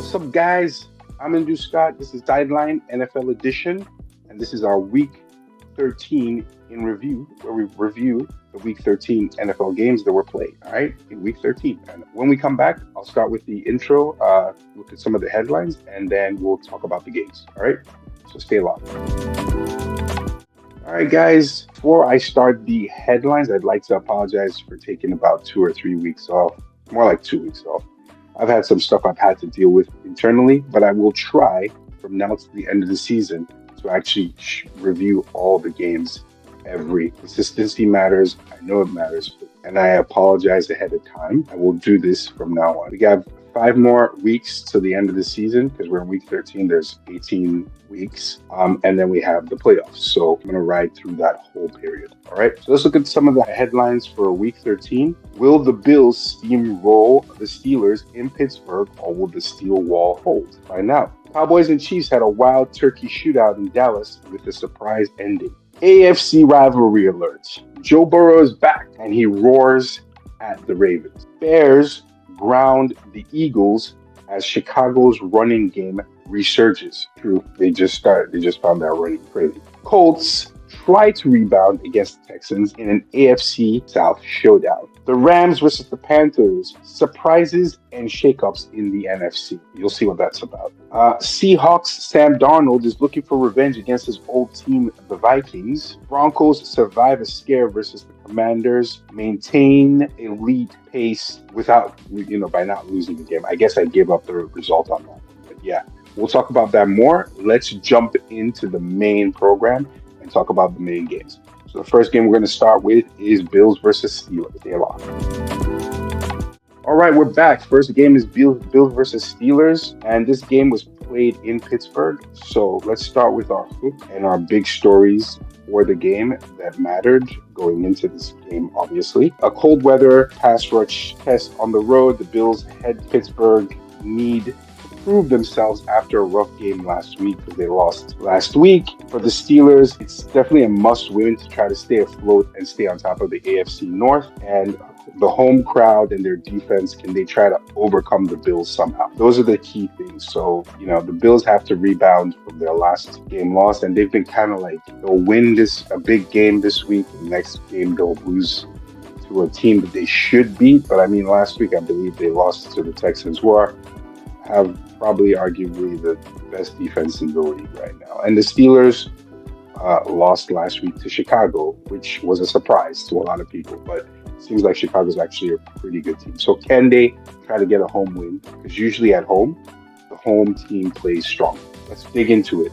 What's up, guys? I'm Indu Scott. This is Sideline NFL Edition, and this is our Week 13 in review, where we review the Week 13 NFL games that were played. All right, in Week 13. And when we come back, I'll start with the intro, look at some of the headlines, and then we'll talk about the games. All right, so stay locked. All right, guys. Before I start the headlines, I'd like to apologize for taking about 2 or 3 weeks off, more like 2 weeks off. I've had some stuff I've had to deal with internally, but I will try from now to the end of the season to actually review all the games. Every consistency matters. I know it matters, and I apologize ahead of time. I will do this from now on. We have 5 more weeks to the end of the season because we're in week 13. There's 18 weeks, and then we have the playoffs. So I'm going to ride through that whole period. All right. So let's look at some of the headlines for week 13. Will the Bills steamroll the Steelers in Pittsburgh, or will the steel wall hold? Find out. Cowboys and Chiefs had a wild turkey shootout in Dallas with a surprise ending. AFC rivalry alert. Joe Burrow is back and he roars at the Ravens. Bears ground the Eagles as Chicago's running game resurges. True, they just found that running crazy. Colts try to rebound against the Texans in an AFC South showdown. The Rams versus the Panthers, surprises and shakeups in the NFC. You'll see what that's about. Seahawks Sam Darnold is looking for revenge against his old team, the Vikings. Broncos survive a scare versus the Commanders, maintain a lead pace without, by not losing the game. I guess I gave up the result on that. But yeah, we'll talk about that more. Let's jump into the main program and talk about the main games. So the first game we're going to start with is Bills versus Steelers. Stay along. All right, we're back. First game is Bills versus Steelers, and this game was played in Pittsburgh. So let's start with our hook and our big stories for the game that mattered going into this game, obviously. A cold weather pass rush test on the road. The Bills head Pittsburgh need prove themselves after a rough game last week because they lost last week. For the Steelers, it's definitely a must-win to try to stay afloat and stay on top of the AFC North. And the home crowd and their defense, can they try to overcome the Bills somehow? Those are the key things. So, the Bills have to rebound from their last game loss, and they've been kind of like, they'll win a big game this week, the next game they'll lose to a team that they should beat. But I mean, last week I believe they lost to the Texans, who have probably arguably the best defense in the league right now. And the Steelers lost last week to Chicago, which was a surprise to a lot of people, but it seems like Chicago's actually a pretty good team. So can they try to get a home win? Because usually at home, the home team plays strong. Let's dig into it.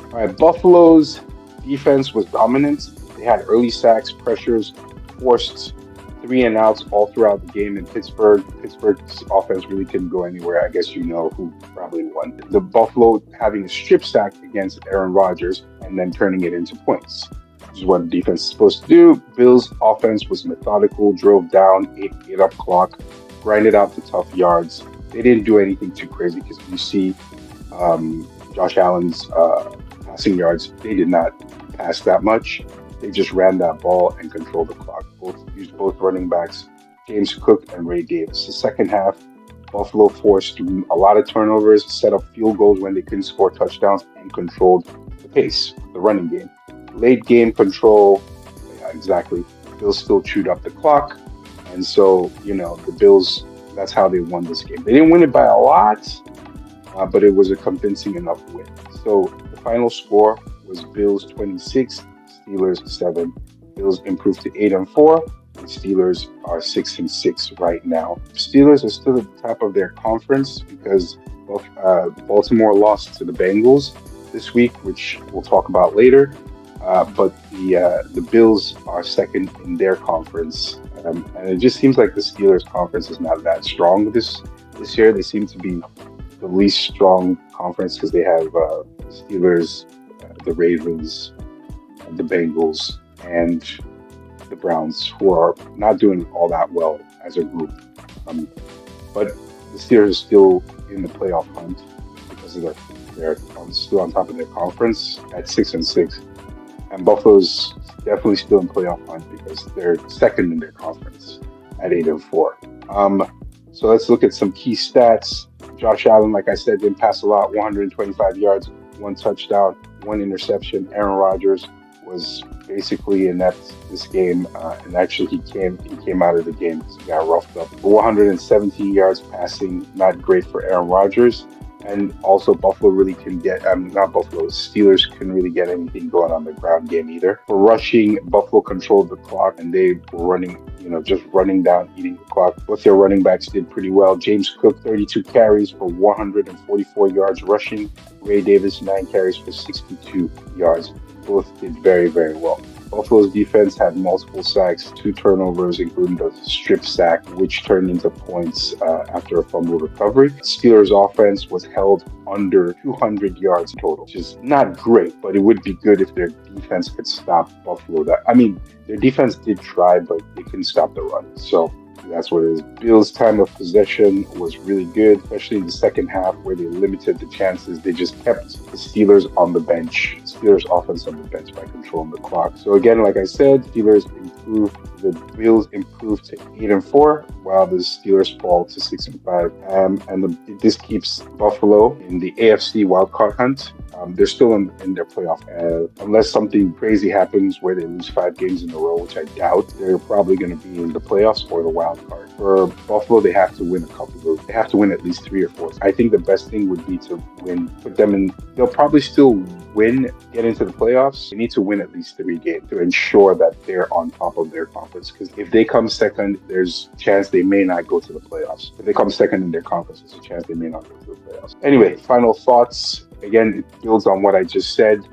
All right, Buffalo's defense was dominant. They had early sacks, pressures, forced 3-and-outs all throughout the game in Pittsburgh. Pittsburgh's offense really couldn't go anywhere. I guess you know who probably won. The Buffalo having a strip sack against Aaron Rodgers and then turning it into points, which is what the defense is supposed to do. Bills' offense was methodical, drove down, ate up clock, grinded out the tough yards. They didn't do anything too crazy because you see Josh Allen's passing yards. They did not pass that much. They just ran that ball and controlled the clock. Used both running backs, James Cook and Ray Davis. The second half, Buffalo forced a lot of turnovers, set up field goals when they couldn't score touchdowns, and controlled the pace, the running game. Late game control, exactly. Bills still chewed up the clock. And so, the Bills, that's how they won this game. They didn't win it by a lot, but it was a convincing enough win. So the final score was Bills 26, Steelers 7. Bills improved to 8-4. The Steelers are 6-6 right now. Steelers are still at the top of their conference because Baltimore lost to the Bengals this week, which we'll talk about later. But the Bills are second in their conference, and it just seems like the Steelers' conference is not that strong this year. They seem to be the least strong conference because they have the Steelers, the Ravens, the Bengals, and the Browns, who are not doing all that well as a group. But the Steelers are still in the playoff hunt because they're still on top of their conference at 6-6. And Buffalo's definitely still in playoff hunt because they're second in their conference at 8-4. So let's look at some key stats. Josh Allen, like I said, didn't pass a lot, 125 yards, one touchdown, one interception. Aaron Rodgers was basically inept this game, and actually he came out of the game because he got roughed up. 117 yards passing, not great for Aaron Rodgers. And also, Buffalo really couldn't get, not Buffalo, Steelers couldn't really get anything going on the ground game either. For rushing, Buffalo controlled the clock and they were running, just running down, eating the clock. Both their running backs did pretty well. James Cook, 32 carries for 144 yards rushing. Ray Davis, 9 carries for 62 yards. Both did very, very well. Buffalo's defense had multiple sacks, 2 turnovers, including the strip sack, which turned into points after a fumble recovery. Steelers' offense was held under 200 yards total, which is not great, but it would be good if their defense could stop Buffalo. Their defense did try, but they couldn't stop the run. So that's what it is. Bills' time of possession was really good, especially in the second half where they limited the chances. They just kept the Steelers on the bench, Steelers' offense on the bench by controlling the clock. So again, like I said, Steelers improved. The Bills improved to 8-4, while the Steelers fall to 6-5. This keeps Buffalo in the AFC wildcard hunt. They're still in their playoff. Unless something crazy happens where they lose 5 games in a row, which I doubt, they're probably going to be in the playoffs or the wild card. For Buffalo, they have to win they have to win at least 3 or 4. I think the best thing would be to put them in. They'll probably still get into the playoffs. They need to win at least 3 games to ensure that they're on top of their conference. Because if they come second, there's a chance they may not go to the playoffs. If they come second in their conference, there's a chance they may not go to the playoffs. Anyway, final thoughts. Again, it builds on what I just said.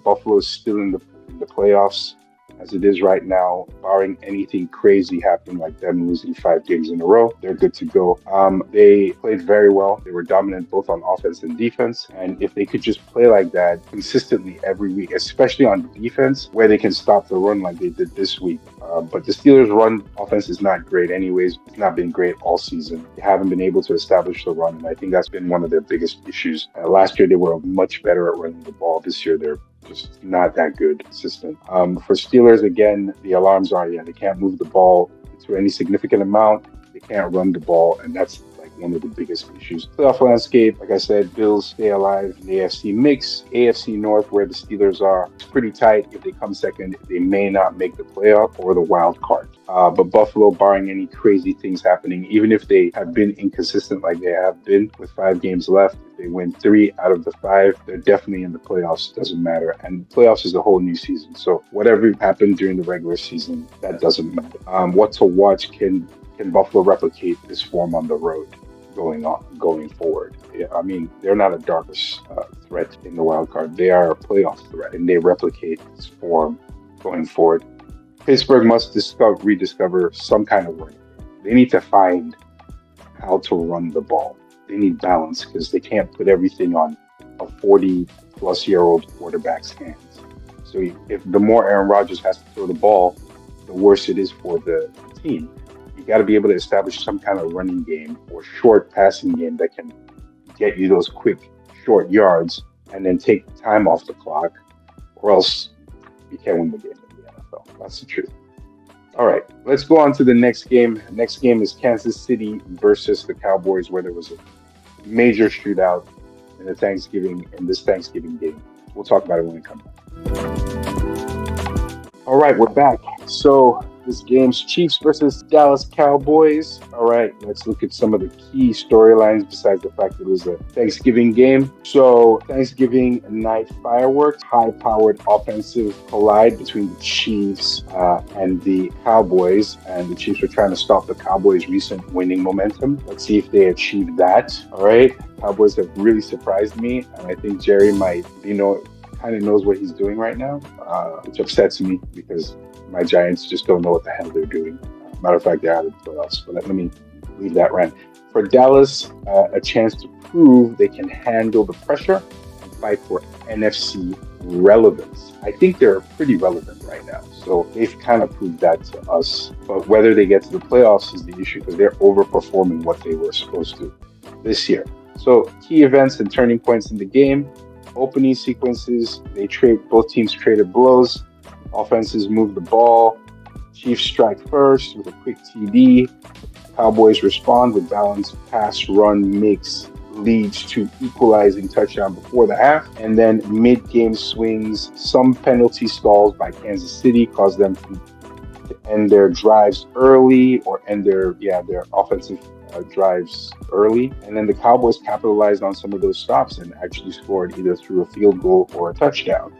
Buffalo is still in the playoffs as it is right now, barring anything crazy happening like them losing 5 games in a row. They're good to go. They played very well. They were dominant both on offense and defense. And if they could just play like that consistently every week, especially on defense, where they can stop the run like they did this week. But the Steelers' run offense is not great anyways. It's not been great all season. They haven't been able to establish the run, and I think that's been one of their biggest issues. Last year, they were much better at running the ball. This year, they're just not that good, consistent. For Steelers, again, the alarms are, they can't move the ball to any significant amount. They can't run the ball, and that's one of the biggest issues. Playoff landscape, like I said, Bills stay alive in the AFC mix. AFC North, where the Steelers are, it's pretty tight. If they come second, they may not make the playoff or the wild card. But Buffalo, barring any crazy things happening, even if they have been inconsistent like they have been with 5 games left, if they win 3 out of the 5, they're definitely in the playoffs. Doesn't matter. And playoffs is a whole new season. So whatever happened during the regular season, that doesn't matter. What to watch, can Buffalo replicate this form on the road going forward? They're not a darkest threat in the wild card. They are a playoff threat, and they replicate this form going forward. Pittsburgh must rediscover some kind of running. They need to find how to run the ball. They need balance because they can't put everything on a 40-plus-year-old quarterback's hands. So if the more Aaron Rodgers has to throw the ball, the worse it is for the team. You got to be able to establish some kind of running game or short passing game that can get you those quick, short yards and then take time off the clock, or else you can't win the game in the NFL. That's the truth. All right, let's go on to the next game. Next game is Kansas City versus the Cowboys, where there was a major shootout in this Thanksgiving game. We'll talk about it when we come back. All right, we're back. So this game's Chiefs versus Dallas Cowboys. All right, let's look at some of the key storylines besides the fact that it was a Thanksgiving game. So Thanksgiving night fireworks, high-powered offensive collide between the Chiefs and the Cowboys. And the Chiefs were trying to stop the Cowboys' recent winning momentum. Let's see if they achieved that. All right, Cowboys have really surprised me. And I think Jerry might, kind of knows what he's doing right now, which upsets me because my Giants just don't know what the hell they're doing. Matter of fact, they're out of the playoffs, but let me leave that rant. For Dallas, a chance to prove they can handle the pressure and fight for NFC relevance. I think they're pretty relevant right now, so they've kind of proved that to us. But whether they get to the playoffs is the issue because they're overperforming what they were supposed to this year. So key events and turning points in the game. Opening sequences, both teams traded blows. Offenses move the ball. Chiefs strike first with a quick TD. Cowboys respond with balanced pass run mix leads to equalizing touchdown before the half, and then mid-game swings, some penalty stalls by Kansas City caused them to end their drives early or end their offensive drives early, and then the Cowboys capitalized on some of those stops and actually scored either through a field goal or a touchdown.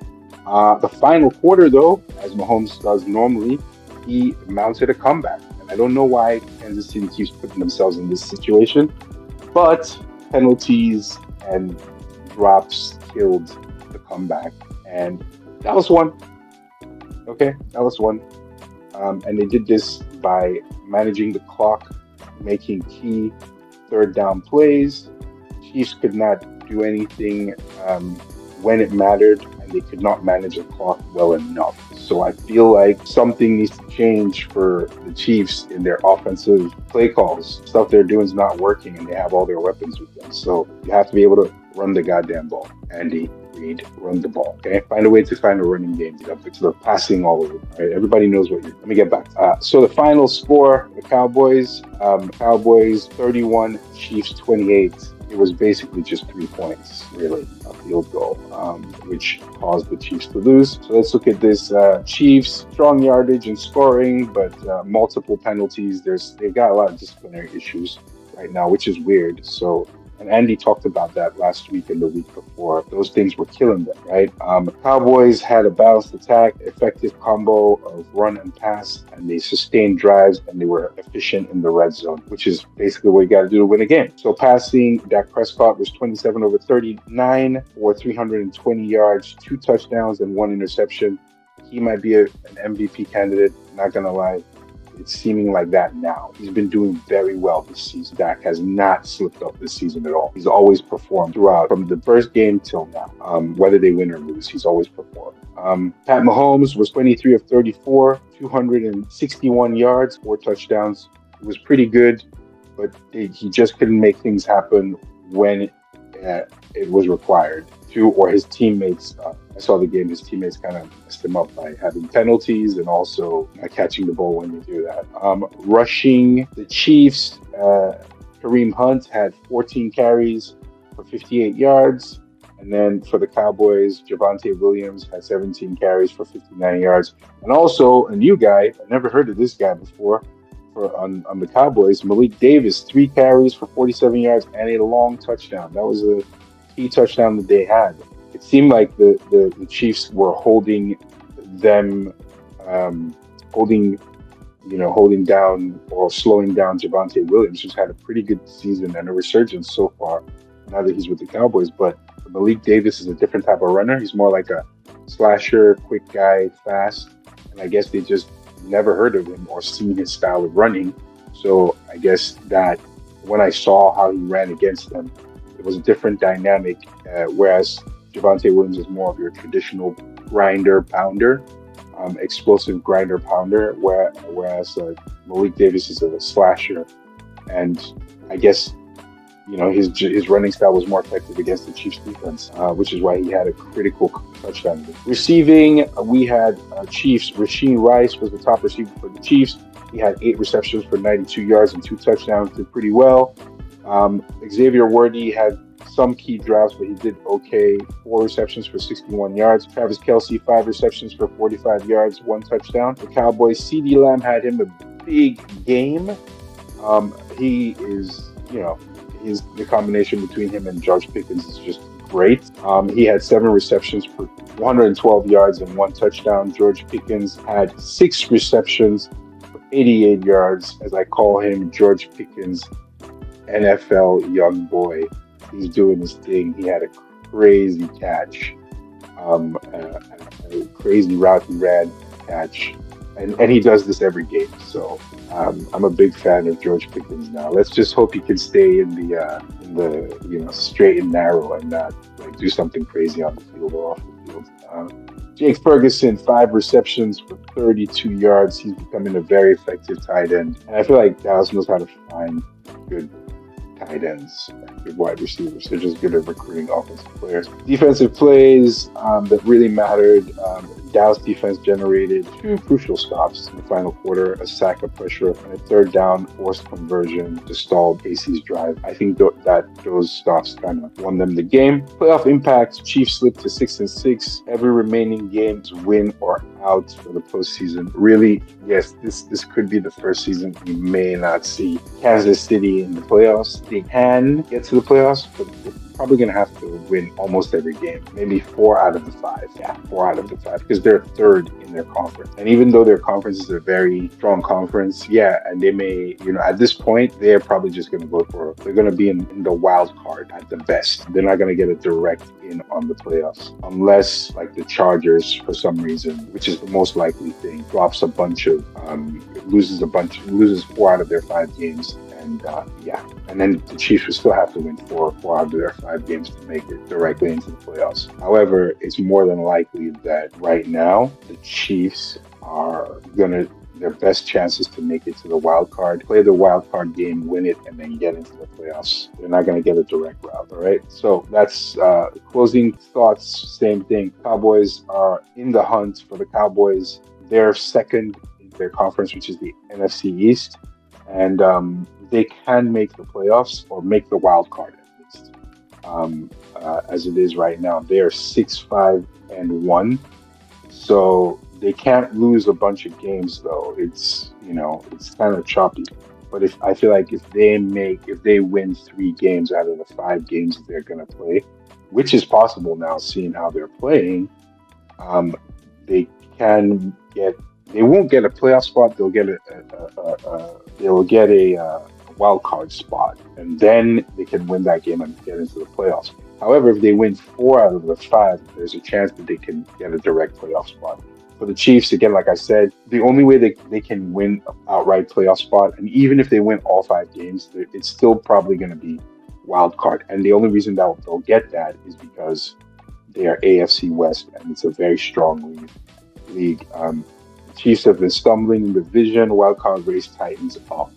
The final quarter, though, as Mahomes does normally, he mounted a comeback. And I don't know why Kansas City keeps putting themselves in this situation, but penalties and drops killed the comeback. And that was one. Okay, that was one. And they did this by managing the clock, making key third down plays. Chiefs could not do anything when it mattered, and they could not manage the clock well enough. So I feel like something needs to change for the Chiefs in their offensive play calls. Stuff they're doing is not working, and they have all their weapons with them. So you have to be able to run the goddamn ball. Andy Reid, run the ball. Okay, find a way to find a running game. Instead of passing all over. All right, everybody knows what you're. Let me get back. So the final score: the Cowboys 31, Chiefs 28. It was basically just 3 points, really, a field goal, which caused the Chiefs to lose. So let's look at this. Chiefs, strong yardage and scoring, but multiple penalties. They've got a lot of disciplinary issues right now, which is weird. So, and Andy talked about that last week and the week before. Those things were killing them, right? Cowboys had a balanced attack, effective combo of run and pass, and they sustained drives, and they were efficient in the red zone, which is basically what you got to do to win a game. So passing, Dak Prescott was 27 over 39 for 320 yards, 2 touchdowns, and 1 interception. He might be an MVP candidate, not going to lie. It's seeming like that now. He's been doing very well this season. Dak has not slipped up this season at all. He's always performed throughout, from the first game till now. Whether they win or lose, he's always performed. Pat Mahomes was 23 of 34, 261 yards, 4 touchdowns. It was pretty good, but he just couldn't make things happen when it was required to, or his teammates. I saw the game. His teammates kind of messed him up by having penalties and also not catching the ball when they do that. Rushing the Chiefs, Kareem Hunt had 14 carries for 58 yards. And then for the Cowboys, Javonte Williams had 17 carries for 59 yards. And also a new guy, I never heard of this guy before, on the Cowboys, Malik Davis, 3 carries for 47 yards and a long touchdown. That was a key touchdown that they had. It seemed like the Chiefs were holding them, holding down or slowing down Javonte Williams, who's had a pretty good season and a resurgence so far now that he's with the Cowboys. But Malik Davis is a different type of runner. He's more like a slasher, quick guy, fast. And I guess they just never heard of him or seen his style of running. So I guess that when I saw how he ran against them, it was a different dynamic, whereas Javonte Williams is more of your traditional grinder pounder, explosive grinder pounder, whereas Malik Davis is a slasher. And I guess, his running style was more effective against the Chiefs defense, which is why he had a critical touchdown. Receiving, we had Chiefs. Rasheen Rice was the top receiver for the Chiefs. He had 8 receptions for 92 yards and 2 touchdowns, did pretty well. Xavier Worthy had some key drops, but he did okay. 4 receptions for 61 yards. Travis Kelce, 5 receptions for 45 yards, 1 touchdown. The Cowboys, CeeDee Lamb had him a big game. He is, the combination between him and George Pickens is just great. He had 7 receptions for 112 yards and 1 touchdown. George Pickens had 6 receptions for 88 yards, as I call him George Pickens, NFL young boy. He's doing his thing. He had a crazy catch, a crazy route he ran catch, and he does this every game. So I'm a big fan of George Pickens now. Let's just hope he can stay in the straight and narrow and not do something crazy on the field or off the field. Jake Ferguson, 5 receptions for 32 yards. He's becoming a very effective tight end, and I feel like Dallas knows how to find good tight ends, good wide receivers. They're just good at recruiting offensive players. Defensive plays that really mattered. Dallas defense generated two crucial stops in the final quarter, a sack, a pressure, and a third down forced conversion to stall KC's drive. I think that those stops kind of won them the game. Playoff impact: Chiefs slipped to 6-6. Every remaining game is win or out for the postseason. Really, yes, this could be the first season we may not see Kansas City in the playoffs. They can get to the playoffs, but probably going to have to win almost every game. Maybe 4 out of the 5. Yeah, 4 out of the 5 because they're third in their conference. And even though their conference is a very strong conference, yeah, and they may, at this point, they're probably just going to they're going to be in the wild card at the best. They're not going to get a direct in on the playoffs unless like the Chargers, for some reason, which is the most likely thing, drops a bunch of, loses 4 out of their 5 games. And and then the Chiefs would still have to win four out of their 5 games to make it directly into the playoffs. However, it's more than likely that right now the Chiefs are their best chances to make it to the wild card, play the wild card game, win it, and then get into the playoffs. They're not going to get a direct route. All right. So that's closing thoughts. Same thing. Cowboys are in the hunt. For the Cowboys, they're second in their conference, which is the NFC East, and they can make the playoffs or make the wild card at least. As it is right now, they are 6-5-1, so they can't lose a bunch of games. Though it's kind of choppy. But I feel like if they win 3 games out of the 5 games that they're gonna play, which is possible now, seeing how they're playing, they can get. They won't get a playoff spot. They'll get a wild card spot, and then they can win that game and get into the playoffs. However, if they win 4 out of the 5, there's a chance that they can get a direct playoff spot. For the Chiefs, again, like I said, the only way they can win an outright playoff spot, and even if they win all 5 games, it's still probably going to be wild card. And the only reason that they'll get that is because they are AFC West, and it's a very strong league. Chiefs have been stumbling in the division. Wildcard race tightens up.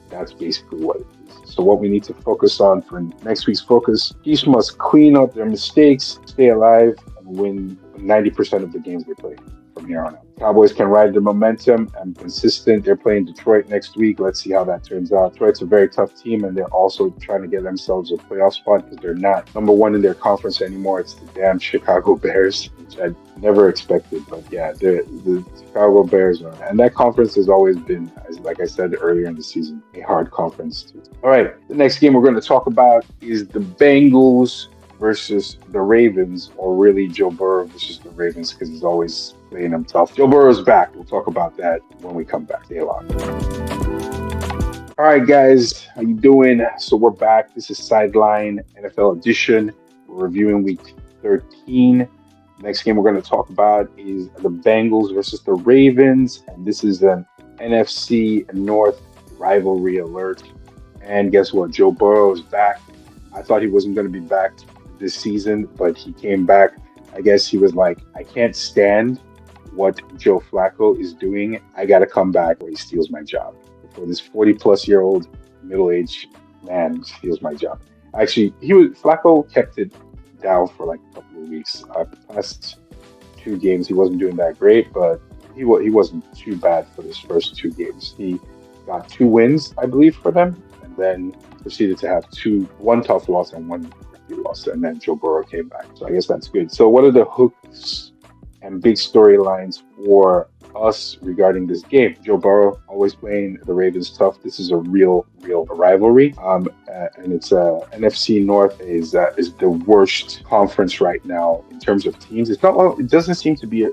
That's basically what it is. So what we need to focus on for next week's focus: Chiefs must clean up their mistakes, stay alive, and win 90% of the games they play from here on out. Cowboys can ride the momentum and consistent. They're playing Detroit next week. Let's see how that turns out. Detroit's a very tough team, and they're also trying to get themselves a playoff spot because they're not number 1 in their conference anymore. It's the damn Chicago Bears, which I never expected. But yeah, the Chicago Bears are, and that conference has always been, like I said earlier in the season, a hard conference too. All right, the next game we're going to talk about is the Bengals versus the Ravens, or really Joe Burrow versus the Ravens, because he's always playing them tough. Joe Burrow's back. We'll talk about that when we come back. Stay along. All right, guys, how you doing? So we're back. This is Sideline NFL Edition. We're reviewing Week 13. Next game we're going to talk about is the Bengals versus the Ravens, and this is an NFC North rivalry alert. And guess what? Joe Burrow is back. I thought he wasn't going to be back this season, but he came back. I guess he was like, I can't stand what Joe Flacco is doing. I got to come back or he steals my job. Before this 40-plus-year-old middle-aged man steals my job. Actually, Flacco kept it down for like a couple of weeks. The past 2 games, he wasn't doing that great, but he wasn't too bad for his first 2 games. He got 2 wins, I believe, for them, and then proceeded to have 1 tough loss and 1 loss, and then Joe Burrow came back. So I guess that's good. So what are the hooks and big storylines for us regarding this game? Joe Burrow always playing the Ravens tough. This is a real rivalry, and it's NFC North is the worst conference right now in terms of teams. It doesn't seem to be a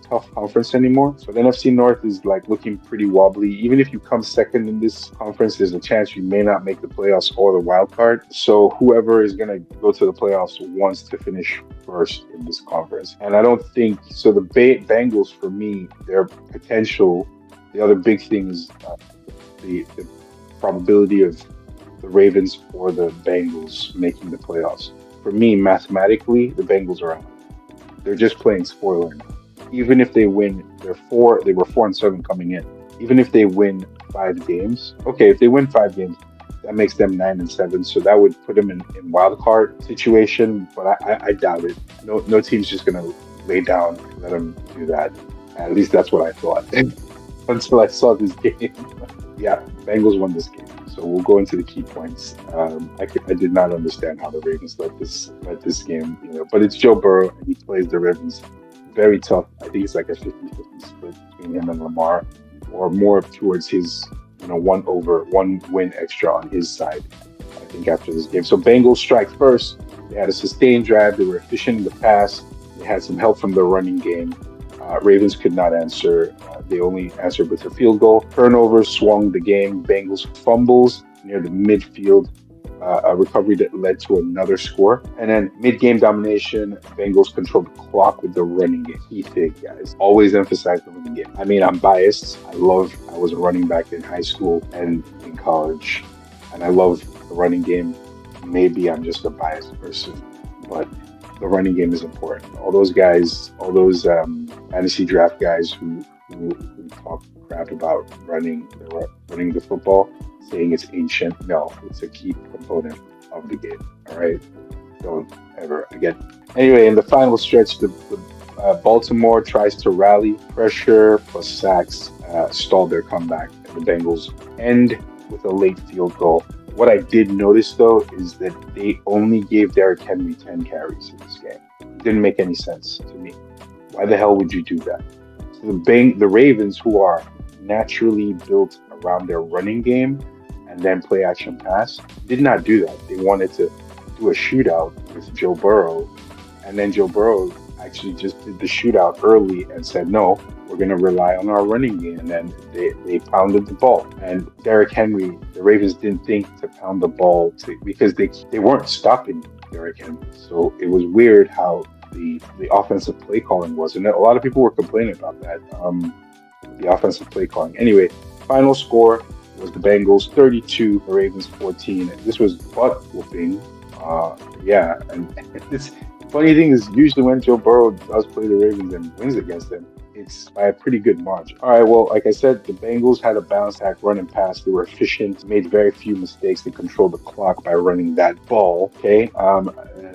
tough conference anymore. So the NFC North is like looking pretty wobbly. Even if you come second in this conference, there's a chance you may not make the playoffs or the wild card. So whoever is going to go to the playoffs wants to finish first in this conference. And I don't think so. The Bengals, for me, their potential. The other big thing is the probability of the Ravens or the Bengals making the playoffs. For me, mathematically, the Bengals are out. They're just playing spoiler now. Even if they win, they were 4-7 coming in. Even if they win 5 games, okay, if they win 5 games, that makes them 9-7. So that would put them in wild card situation, but I doubt it. No team's just gonna lay down and let them do that. At least that's what I thought until I saw this game. Yeah, Bengals won this game. So we'll go into the key points. I did not understand how the Ravens let this game, but it's Joe Burrow and he plays the Ravens very tough. I think it's like a 50-50 split between him and Lamar, or more towards his, one win extra on his side. I think after this game. So Bengals strike first. They had a sustained drive. They were efficient in the pass. They had some help from the running game. Ravens could not answer. They only answered with a field goal. Turnovers swung the game. Bengals fumbles near the midfield. A recovery that led to another score. And then mid-game domination, Bengals controlled the clock with the running game. Key thing, guys. Always emphasize the running game. I mean, I'm biased. I was a running back in high school and in college. And I love the running game. Maybe I'm just a biased person, but the running game is important. All those guys, all those fantasy draft guys who talk crap about running the football, saying it's ancient. No, it's a key component of the game. All right, don't ever again. Anyway, in the final stretch, the Baltimore tries to rally, pressure plus sacks stalled their comeback, and the Bengals end with a late field goal. What I did notice, though, is that they only gave Derrick Henry 10 carries in this game. It didn't make any sense to me. Why the hell would you do that? So the Ravens, who are naturally built around their running game and then play action pass, did not do that. They wanted to do a shootout with Joe Burrow, and then Joe Burrow actually just did the shootout early and said, no, we're going to rely on our running game. And then they pounded the ball. And Derrick Henry, the Ravens didn't think to pound the ball because they weren't stopping Derrick Henry. So it was weird how the offensive play calling was. And a lot of people were complaining about that, the offensive play calling. Anyway, final score was the Bengals 32, the Ravens 14. This was butt whooping. Yeah, and this funny thing is usually when Joe Burrow does play the Ravens and wins against them, it's by a pretty good margin. All right, well, like I said, the Bengals had a balanced act, run and pass. They were efficient, made very few mistakes. They controlled the clock by running that ball. Okay,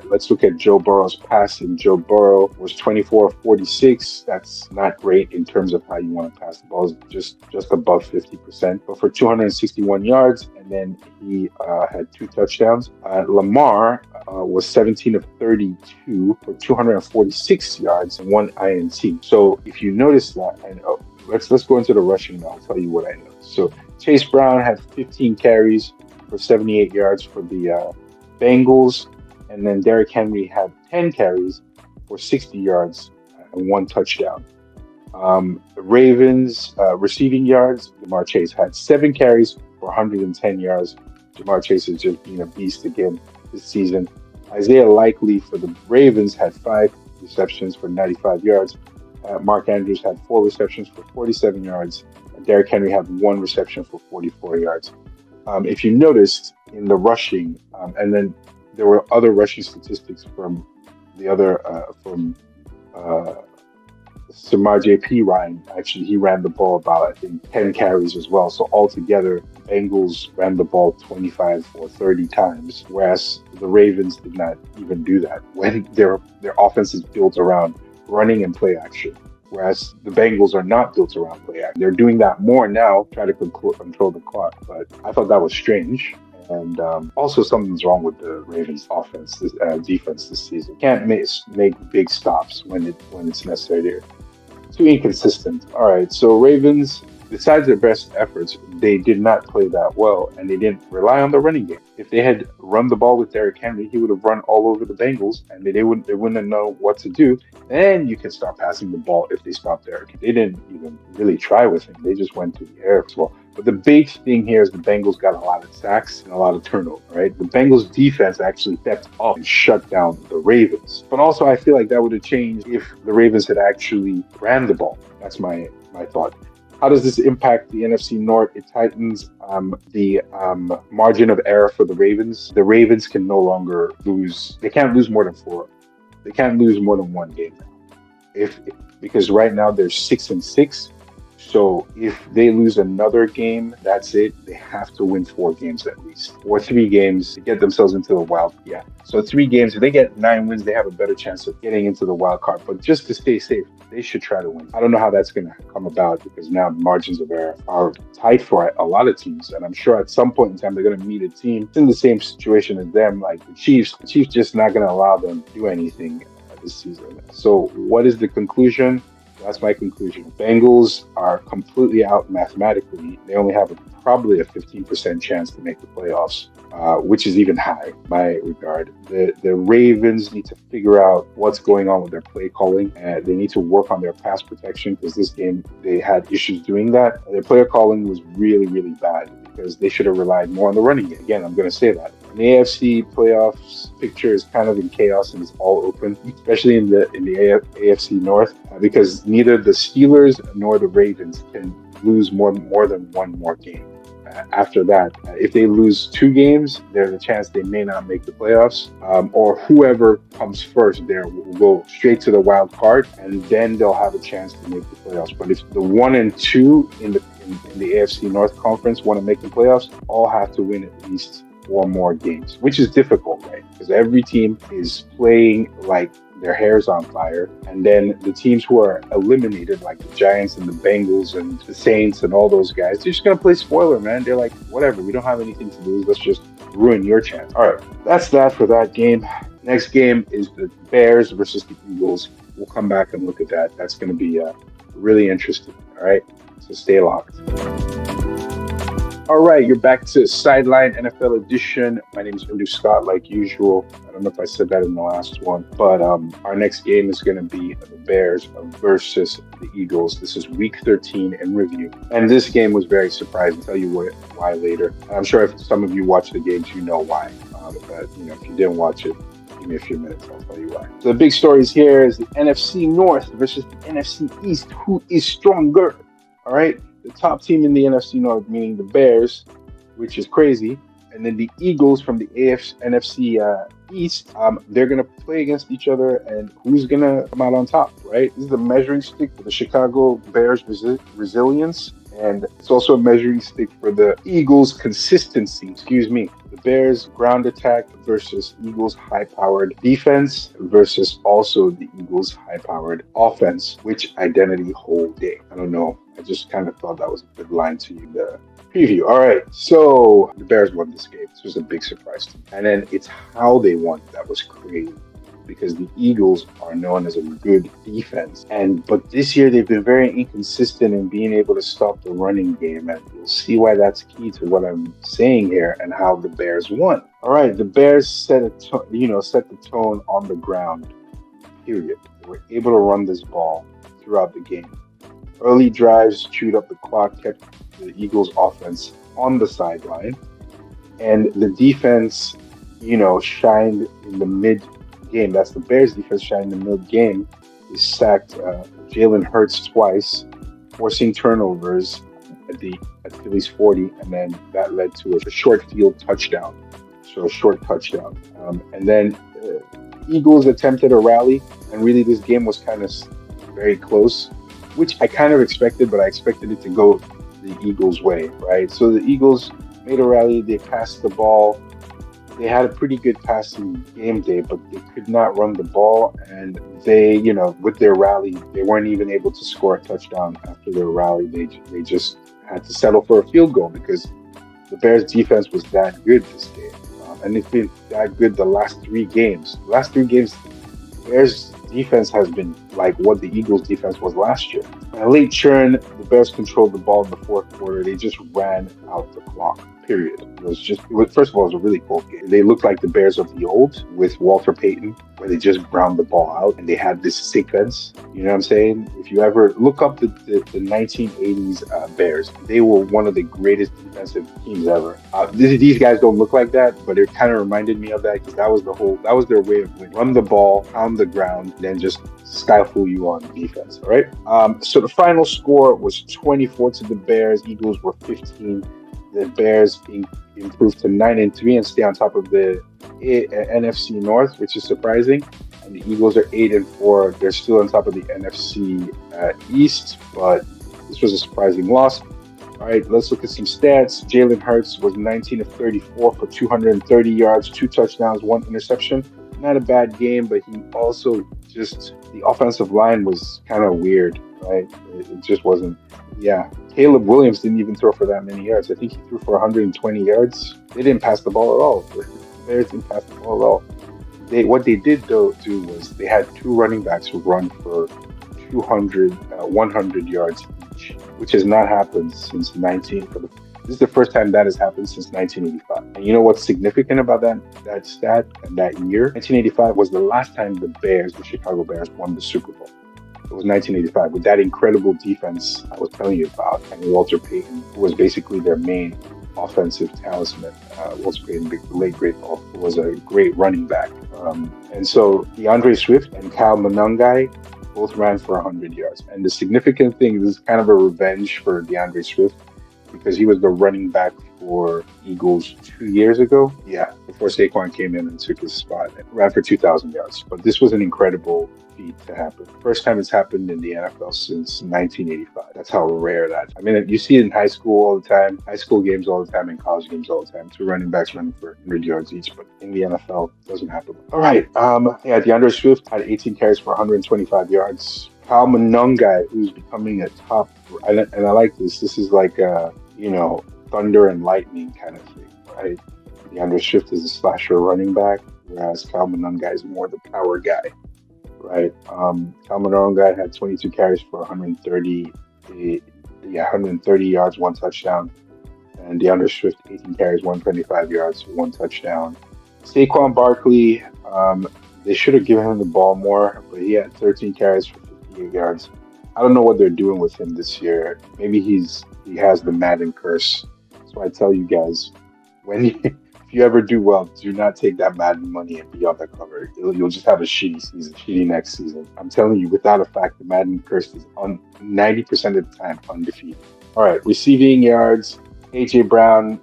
let's look at Joe Burrow's passing. Joe Burrow was 24 of 46. That's not great in terms of how you want to pass the ball. It's just above 50%. But for 261 yards, and then he had 2 touchdowns. Lamar was 17 of 32 for 246 yards and 1 INT. So if you notice that, and let's go into the rushing now. I'll tell you what I noticed. So Chase Brown had 15 carries for 78 yards for the Bengals, and then Derrick Henry had 10 carries for 60 yards and 1 touchdown. The Ravens receiving yards, Jamar Chase had 7 carries for 110 yards. Jamar Chase is just being a beast again this season. Isaiah Likely for the Ravens had 5 receptions for 95 yards. Mark Andrews had 4 receptions for 47 yards. And Derrick Henry had 1 reception for 44 yards. If you noticed in the rushing, and then there were other rushing statistics from the other, Samar J.P. Ryan. Actually, he ran the ball about, I think, 10 carries as well. So altogether, Bengals ran the ball 25 or 30 times, whereas the Ravens did not even do that when their offense is built around running and play action. Whereas the Bengals are not built around play action. They're doing that more now, trying to control the clock. But I thought that was strange. And also something's wrong with the Ravens defense this season. Can't make big stops when it's necessary there. Too inconsistent. All right, so Ravens, besides their best efforts, they did not play that well, and they didn't rely on the running game. If they had run the ball with Derrick Henry, he would have run all over the Bengals, and they wouldn't know what to do. Then you can start passing the ball if they stopped Derrick. They didn't even really try with him. They just went to the air as well. But the big thing here is the Bengals got a lot of sacks and a lot of turnover, right? The Bengals defense actually stepped up and shut down the Ravens. But also, I feel like that would have changed if the Ravens had actually ran the ball. That's my thought. How does this impact the NFC North? It tightens the margin of error for the Ravens. The Ravens can no longer lose. They can't lose more than 4. They can't lose more than 1 game now. Because right now they're 6-6. So if they lose another game, that's it. They have to win 4 games at least, or 3 games to get themselves into the wild. Yeah. So 3 games, if they get 9 wins, they have a better chance of getting into the wild card. But just to stay safe, they should try to win. I don't know how that's going to come about because now margins of error are tight for a lot of teams, and I'm sure at some point in time they're going to meet a team in the same situation as them, like the Chiefs. The Chiefs just not going to allow them to do anything this season. So what is the conclusion? That's my conclusion. Bengals are completely out mathematically. They only have probably a 15% chance to make the playoffs, which is even high in my regard. The Ravens need to figure out what's going on with their play calling. They need to work on their pass protection because this game they had issues doing that. Their player calling was really, really bad because they should have relied more on the running game. Again, I'm going to say that. And the AFC playoffs picture is kind of in chaos and it's all open, especially in the AFC North, because neither the Steelers nor the Ravens can lose more than one more game. After that, if they lose 2 games, there's a chance they may not make the playoffs, or whoever comes first there will go straight to the wild card, and then they'll have a chance to make the playoffs. But if the 1 and 2 in the AFC North Conference want to make the playoffs, all have to win at least 4 more games, which is difficult, right? Because every team is playing like their hair's on fire. And then the teams who are eliminated, like the Giants and the Bengals and the Saints and all those guys, they're just going to play spoiler, man. They're like, whatever, we don't have anything to lose. Let's just ruin your chance. All right, that's that for that game. Next game is the Bears versus the Eagles. We'll come back and look at that. That's going to be really interesting. All right, so stay locked. All right, you're back to Sideline NFL Edition. My name is Andrew Scott, like usual. I don't know if I said that in the last one, but our next game is going to be the Bears versus the Eagles. This is Week 13 in review, and this game was very surprising. I'll tell you why later. I'm sure if some of you watch the games, you know why. But if you didn't watch it, give me a few minutes. I'll tell you why. So the big stories here is the NFC North versus the NFC East. Who is stronger? All right. The top team in the NFC North, meaning the Bears, which is crazy, and then the Eagles from the NFC East, they're going to play against each other, and who's going to come out on top, right? This is a measuring stick for the Chicago Bears' resilience, and it's also a measuring stick for the Eagles' consistency. The Bears' ground attack versus Eagles' high-powered defense versus also the Eagles' high-powered offense. Which identity hold day? I don't know. I just kind of thought that was a good line to you the preview. All right, so the Bears won this game. This was a big surprise to me. And then it's how they won that was crazy, because the Eagles are known as a good defense. But this year they've been very inconsistent in being able to stop the running game, and you'll see why that's key to what I'm saying here and how the Bears won. All right, the Bears set the tone on the ground. Period. They were able to run this ball throughout the game. Early drives chewed up the clock, kept the Eagles' offense on the sideline, and the defense, shined in the mid game. That's the Bears defense shined in the mid game. They sacked Jalen Hurts twice, forcing turnovers at Philly's 40, and then that led to a short field touchdown. So a short touchdown. And then Eagles attempted a rally, and really this game was kind of very close, which I kind of expected, but I expected it to go the Eagles' way, right? So the Eagles made a rally. They passed the ball. They had a pretty good passing game day, but they could not run the ball. And they, with their rally, they weren't even able to score a touchdown after their rally. They just had to settle for a field goal because the Bears' defense was that good this game. And it's been that good the last 3 games. The last 3 games, Bears' defense has been like what the Eagles' defense was last year. A late churn, the Bears controlled the ball in the 4th quarter. They just ran out the clock. Period. First of all, it was a really cold game. They looked like the Bears of the old with Walter Payton, where they just ground the ball out and they had this sequence. You know what I'm saying? If you ever look up the 1980s Bears, they were one of the greatest defensive teams ever. These guys don't look like that, but it kind of reminded me of that because that was their way of winning. Run the ball, pound the ground, then just skyfall you on defense. All right. So the final score was 24 to the Bears. Eagles were 15. The Bears improved to 9-3 and stay on top of the NFC North, which is surprising. And the Eagles are 8-4. They're still on top of the NFC East, but This was a surprising loss. All right, let's look at some stats. Jalen Hurts was 19 of 34 for 230 yards, two touchdowns, one interception. Not a bad game, but he also just, the offensive line was kind of weird, right? It just wasn't. Yeah. Caleb Williams didn't even throw for that many yards. I think he threw for 120 yards. They didn't pass the ball at all. The Bears didn't pass the ball at all. What they did though do was they had two running backs who run for 100 yards each, which has not happened since 19. This is the first time that has happened since 1985. And you know what's significant about that stat and that year? 1985 was the last time the Chicago Bears, won the Super Bowl. It was 1985 with that incredible defense I was telling you about, and Walter Payton, who was basically their main offensive talisman. Walter Payton, the late great, was a great running back. And so DeAndre Swift and Kyle Monangai both ran for 100 yards. And the significant thing, this is kind of a revenge for DeAndre Swift because he was the running back for Eagles 2 years ago. Yeah, before Saquon came in and took his spot and ran for 2,000 yards. But this was an incredible feat to happen. First time it's happened in the NFL since 1985. That's how rare that. I mean, you see it in high school all the time, high school games all the time, and college games all the time. Two running backs running for 100 yards each, but in the NFL, it doesn't happen. All right. Yeah, DeAndre Swift had 18 carries for 125 yards. Kyle Monangai, who's becoming a top, and I like this. This is like thunder and lightning kind of thing, right? DeAndre Swift is a slasher running back, whereas Kyle Monangai is more the power guy, right? Kyle Monangai had 22 carries for 130 yards, one touchdown, and DeAndre Swift 18 carries, 125 yards, one touchdown. Saquon Barkley, they should have given him the ball more, but he had 13 carries for 58 yards. I don't know what they're doing with him this year. Maybe he has the Madden curse. So I tell you guys, if you ever do well, do not take that Madden money and be on the cover. You'll just have a shitty next season. I'm telling you, without a fact, the Madden curse is on 90% of the time undefeated. All right, receiving yards. A.J. Brown,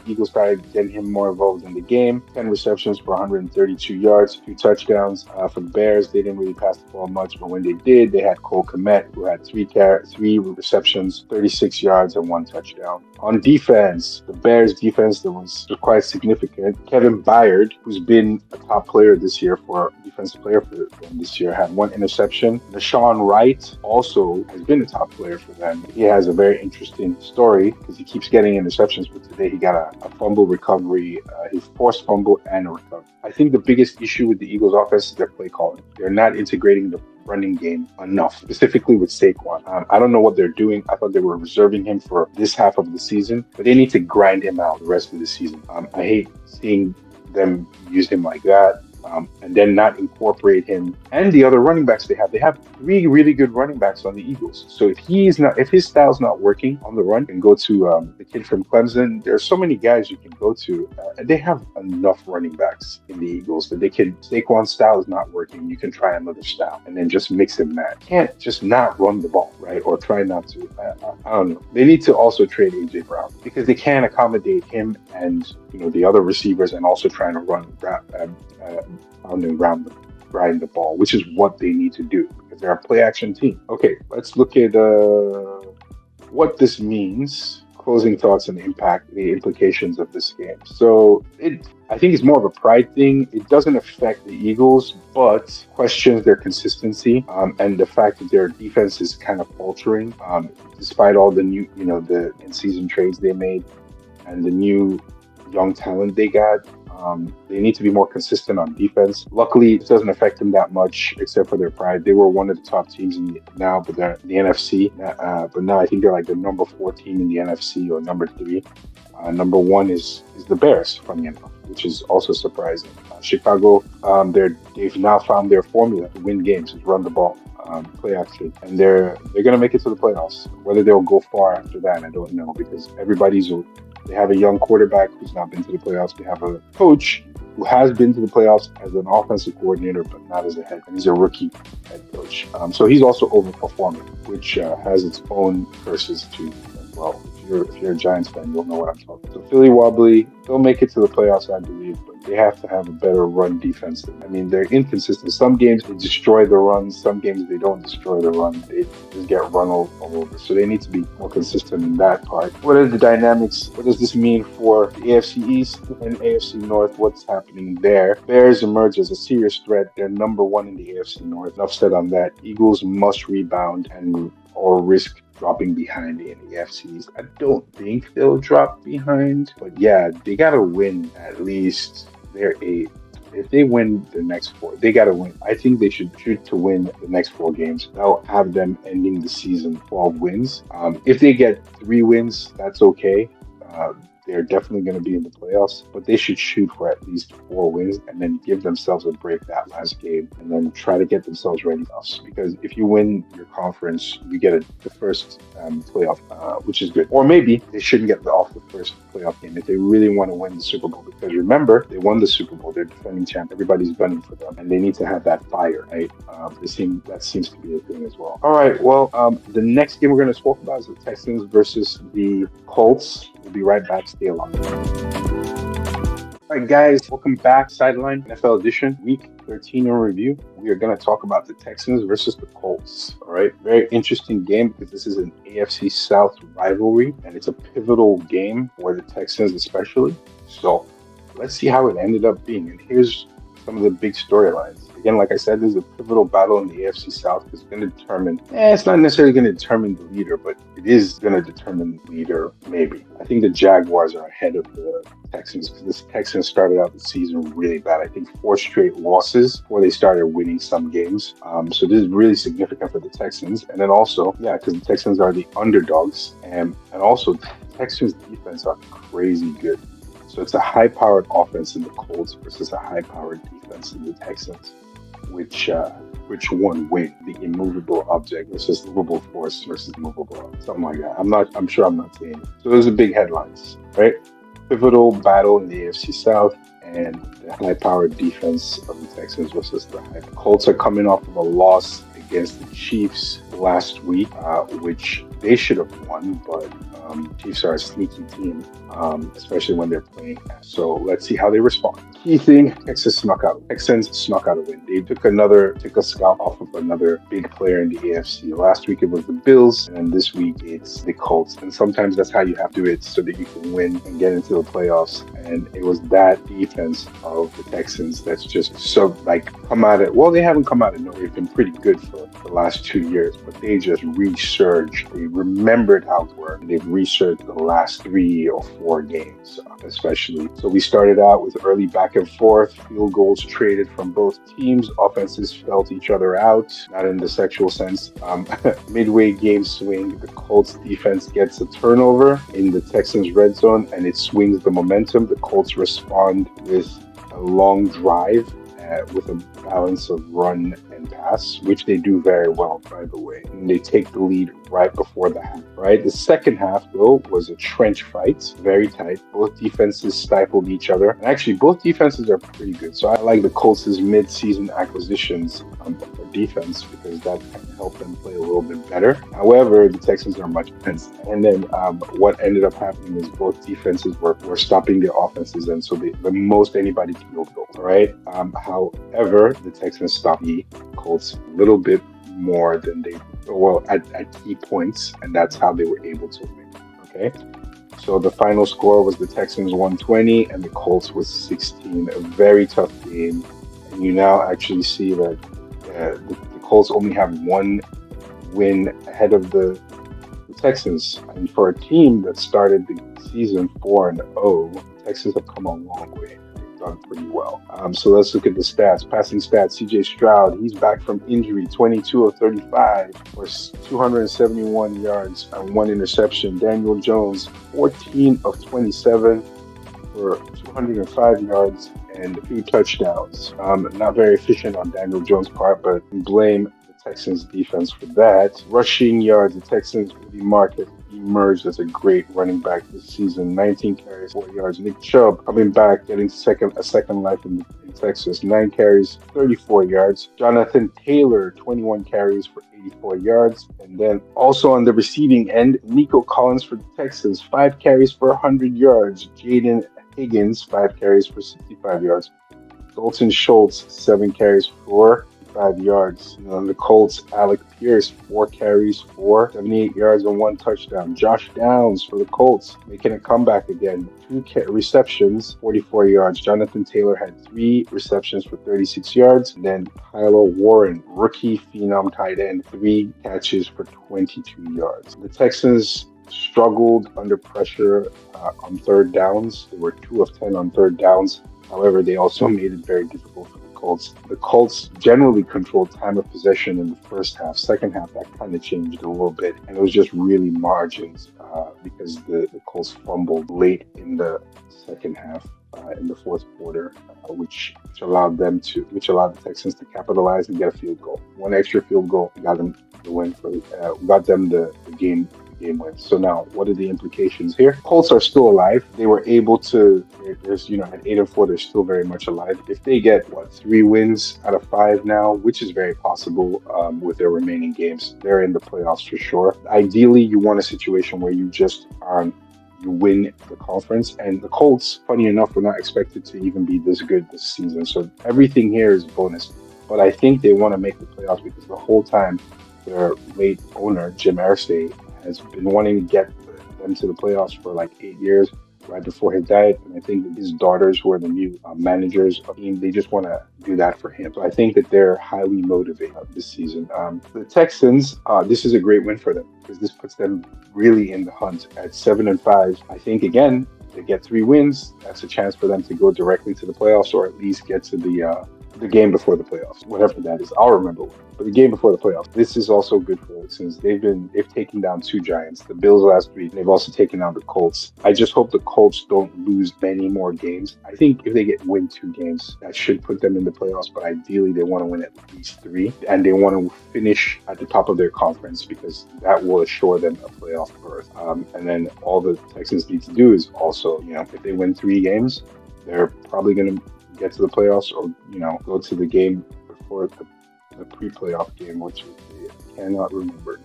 Eagles started getting him more involved in the game. 10 receptions for 132 yards, 2 touchdowns. For the Bears, they didn't really pass the ball much, but when they did, they had Cole Kmet, who had 3 receptions, 36 yards, and 1 touchdown. On defense, the Bears' defense that was quite significant. Kevin Byard, who's been a top player this year defensive player for them this year, had 1 interception. Deshaun Wright also has been a top player for them. He has a very interesting story because he keeps getting interceptions, but today he got a fumble recovery, he forced fumble and a recovery. I think the biggest issue with the Eagles offense is their play calling. They're not integrating the running game enough, specifically with Saquon. I don't know what they're doing. I thought they were reserving him for this half of the season, but they need to grind him out the rest of the season. I hate seeing them use him like that. And then not incorporate him and the other running backs they have. They have 3 really good running backs on the Eagles. So if his style's not working on the run, you can go to the kid from Clemson. There are so many guys you can go to, and they have enough running backs in the Eagles that Saquon's style is not working. You can try another style and then just mix and match. You can't just not run the ball, right? Or try not to. I don't know. They need to also trade A.J. Brown because they can't accommodate him and the other receivers and also trying to run around grind the ball, which is what they need to do because they're a play action team. Okay, let's look at what this means. Closing thoughts and the implications of this game. So I think it's more of a pride thing. It doesn't affect the Eagles, but questions their consistency and the fact that their defense is kind of faltering despite all the new, the in-season trades they made and the new young talent they got. They need to be more consistent on defense. Luckily, it doesn't affect them that much, except for their pride. They were one of the top teams now, but they're in the NFC. But now I think they're like the number 4 team in the NFC or number 3. Number 1 is the Bears, funny enough, which is also surprising. Chicago, they've now found their formula to win games, is run the ball. Play action, and they're going to make it to the playoffs. Whether they'll go far after that, I don't know, because they have a young quarterback who's not been to the playoffs. They have a coach who has been to the playoffs as an offensive coordinator, but not as a head. He's a rookie head coach. So he's also overperforming, which has its own curses too as well. If you're a Giants fan, you'll know what I'm talking. So Philly wobbly, they'll make it to the playoffs, I believe, but they have to have a better run defense. I mean, they're inconsistent. Some games they destroy the run, some games they don't destroy the run. They just get run all over. So they need to be more consistent in that part. What are the dynamics? What does this mean for the AFC East and AFC North? What's happening there? Bears emerge as a serious threat. They're number one in the AFC North. Enough said on that. Eagles must rebound and or risk dropping behind in the AFCs. I don't think they'll drop behind, but yeah, they gotta win at least their eight. If they win the next four, they gotta win. I think they should shoot to win the next four games. That'll have them ending the season 12 wins. If they get 3 wins, that's okay. They're definitely going to be in the playoffs, but they should shoot for at least 4 wins and then give themselves a break that last game and then try to get themselves ready for us. Because if you win your conference, you get the first playoff, which is good. Or maybe they shouldn't get off the first playoff game if they really want to win the Super Bowl. Because remember, they won the Super Bowl. They're defending champ. Everybody's gunning for them, and they need to have that fire, right? That seems to be a thing as well. All right. Well, the next game we're going to talk about is the Texans versus the Colts. We'll be right back. Stay along. All right, guys, welcome back. Sideline NFL Edition, Week 13 in review. We are going to talk about the Texans versus the Colts. All right, very interesting game because this is an AFC South rivalry, and it's a pivotal game for the Texans especially. So let's see how it ended up being. And here's some of the big storylines. Again, like I said, there's a pivotal battle in the AFC South that's going to determine, it's not necessarily going to determine the leader, but it is going to determine the leader, maybe. I think the Jaguars are ahead of the Texans because the Texans started out the season really bad. I think 4 straight losses before they started winning some games. So this is really significant for the Texans. And then also, because the Texans are the underdogs. And also, the Texans defense are crazy good. So it's a high-powered offense in the Colts versus a high-powered defense in the Texans. Which one win? The immovable object versus the movable force versus the movable, something like that. I'm sure I'm not saying it. So those are big headlines, right? Pivotal battle in the AFC South and the high-powered defense of the Texans versus the Colts are coming off of a loss against the Chiefs last week, which they should have won, but Chiefs are a sneaky team, especially when they're playing. So let's see how they respond. Key thing, Texans snuck out a win. They took a scalp off of another big player in the AFC. Last week it was the Bills, and this week it's the Colts. And sometimes that's how you have to do it so that you can win and get into the playoffs. And it was that defense of the Texans that's just come at it. Well, they haven't come out of nowhere. They've been pretty good for the last 2 years, but they just resurged. They remembered how to work. They've resurged the last 3 or 4 games, especially. So we started out with early back and forth, field goals traded from both teams. Offenses felt each other out, not in the sexual sense. Midway game swing, the Colts defense gets a turnover in the Texans red zone, and it swings the momentum. The Colts respond with a long drive with a balance of run and pass, which they do very well, by the way. And they take the lead right before the half, right? The second half, though, was a trench fight, very tight. Both defenses stifled each other. And actually, both defenses are pretty good. So I like the Colts' mid-season acquisitions for defense because that can help them play a little bit better. However, the Texans are much better. And then what ended up happening is both defenses were stopping their offenses, and so the most anybody can go, all right? However, the Texans stopped the Colts a little bit more than at key points, and that's how they were able to win. Okay, so the final score was the Texans 120 and the Colts was 16. A very tough game, and you now actually see that the Colts only have 1 win ahead of the Texans, and for a team that started the season 4-0, the Texans have come a long way. Done pretty well. So let's look at the stats. Passing stats, CJ Stroud, he's back from injury, 22 of 35 for 271 yards and 1 interception. Daniel Jones, 14 of 27 for 205 yards and 2 touchdowns. Not very efficient on Daniel Jones' part, but blame the Texans defense for that. Rushing yards, the Texans, Marcus emerged as a great running back this season. 19 carries, 4 yards. Nick Chubb coming back, getting a second life in Texas. 9 carries, 34 yards. Jonathan Taylor, 21 carries for 84 yards. And then also on the receiving end, Nico Collins for Texans, 5 carries for 100 yards. Jaden Higgins, 5 carries for 65 yards. Dalton Schultz, 7 carries for 5 yards. On the Colts, Alec Pierce, 4 carries for 78 yards and 1 touchdown. Josh Downs for the Colts, making a comeback again. 2 receptions, 44 yards. Jonathan Taylor had 3 receptions for 36 yards. And then Tyler Warren, rookie phenom tight end, 3 catches for 22 yards. The Texans struggled under pressure on third downs. They were 2 of 10 on third downs. However, they also made it very difficult for the Colts. The Colts generally controlled time of possession in the first half. Second half, that kind of changed a little bit. And it was just really margins because the Colts fumbled late in the second half. In the fourth quarter, which allowed the Texans to capitalize and get a field goal. One extra field goal got them the win got them the game win. So now, what are the implications here? Colts are still alive. They were able to. There's at 8-4, they're still very much alive. If they get 3 wins out of 5 now, which is very possible with their remaining games, they're in the playoffs for sure. Ideally, you want a situation where you just you win the conference. And the Colts, funny enough, were not expected to even be this good this season. So everything here is bonus. But I think they want to make the playoffs because the whole time their late owner, Jim Irsay, has been wanting to get them to the playoffs for like 8 years, right before he died. And I think that his daughters, who are the new managers of the team, they just want to do that for him. So I think that they're highly motivated this season. The Texans, this is a great win for them because this puts them really in the hunt at 7-5. I think, again, they get 3 wins. That's a chance for them to go directly to the playoffs or at least get to the game before the playoffs, whatever that is. I'll remember when. But the game before the playoffs. This is also good for it since they've taken down 2 giants, the Bills last week. They've also taken down the Colts. I just hope the Colts don't lose many more games. I think if they win 2 games, that should put them in the playoffs. But ideally, they want to win at least 3, and they want to finish at the top of their conference because that will assure them a playoff berth. And then all the Texans need to do is also, if they win 3 games, they're probably going to get to the playoffs or go to the game before the pre-playoff game, which I cannot remember.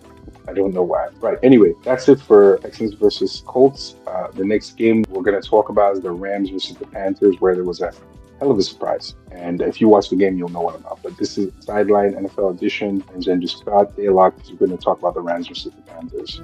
I don't know why. Right. Anyway, that's it for Texans versus Colts. The next game we're going to talk about is the Rams versus the Panthers, where there was a hell of a surprise. And if you watch the game, you'll know what I'm about. But this is Sideline NFL Edition. And then just Scott Daylock, because we're going to talk about the Rams versus the Panthers.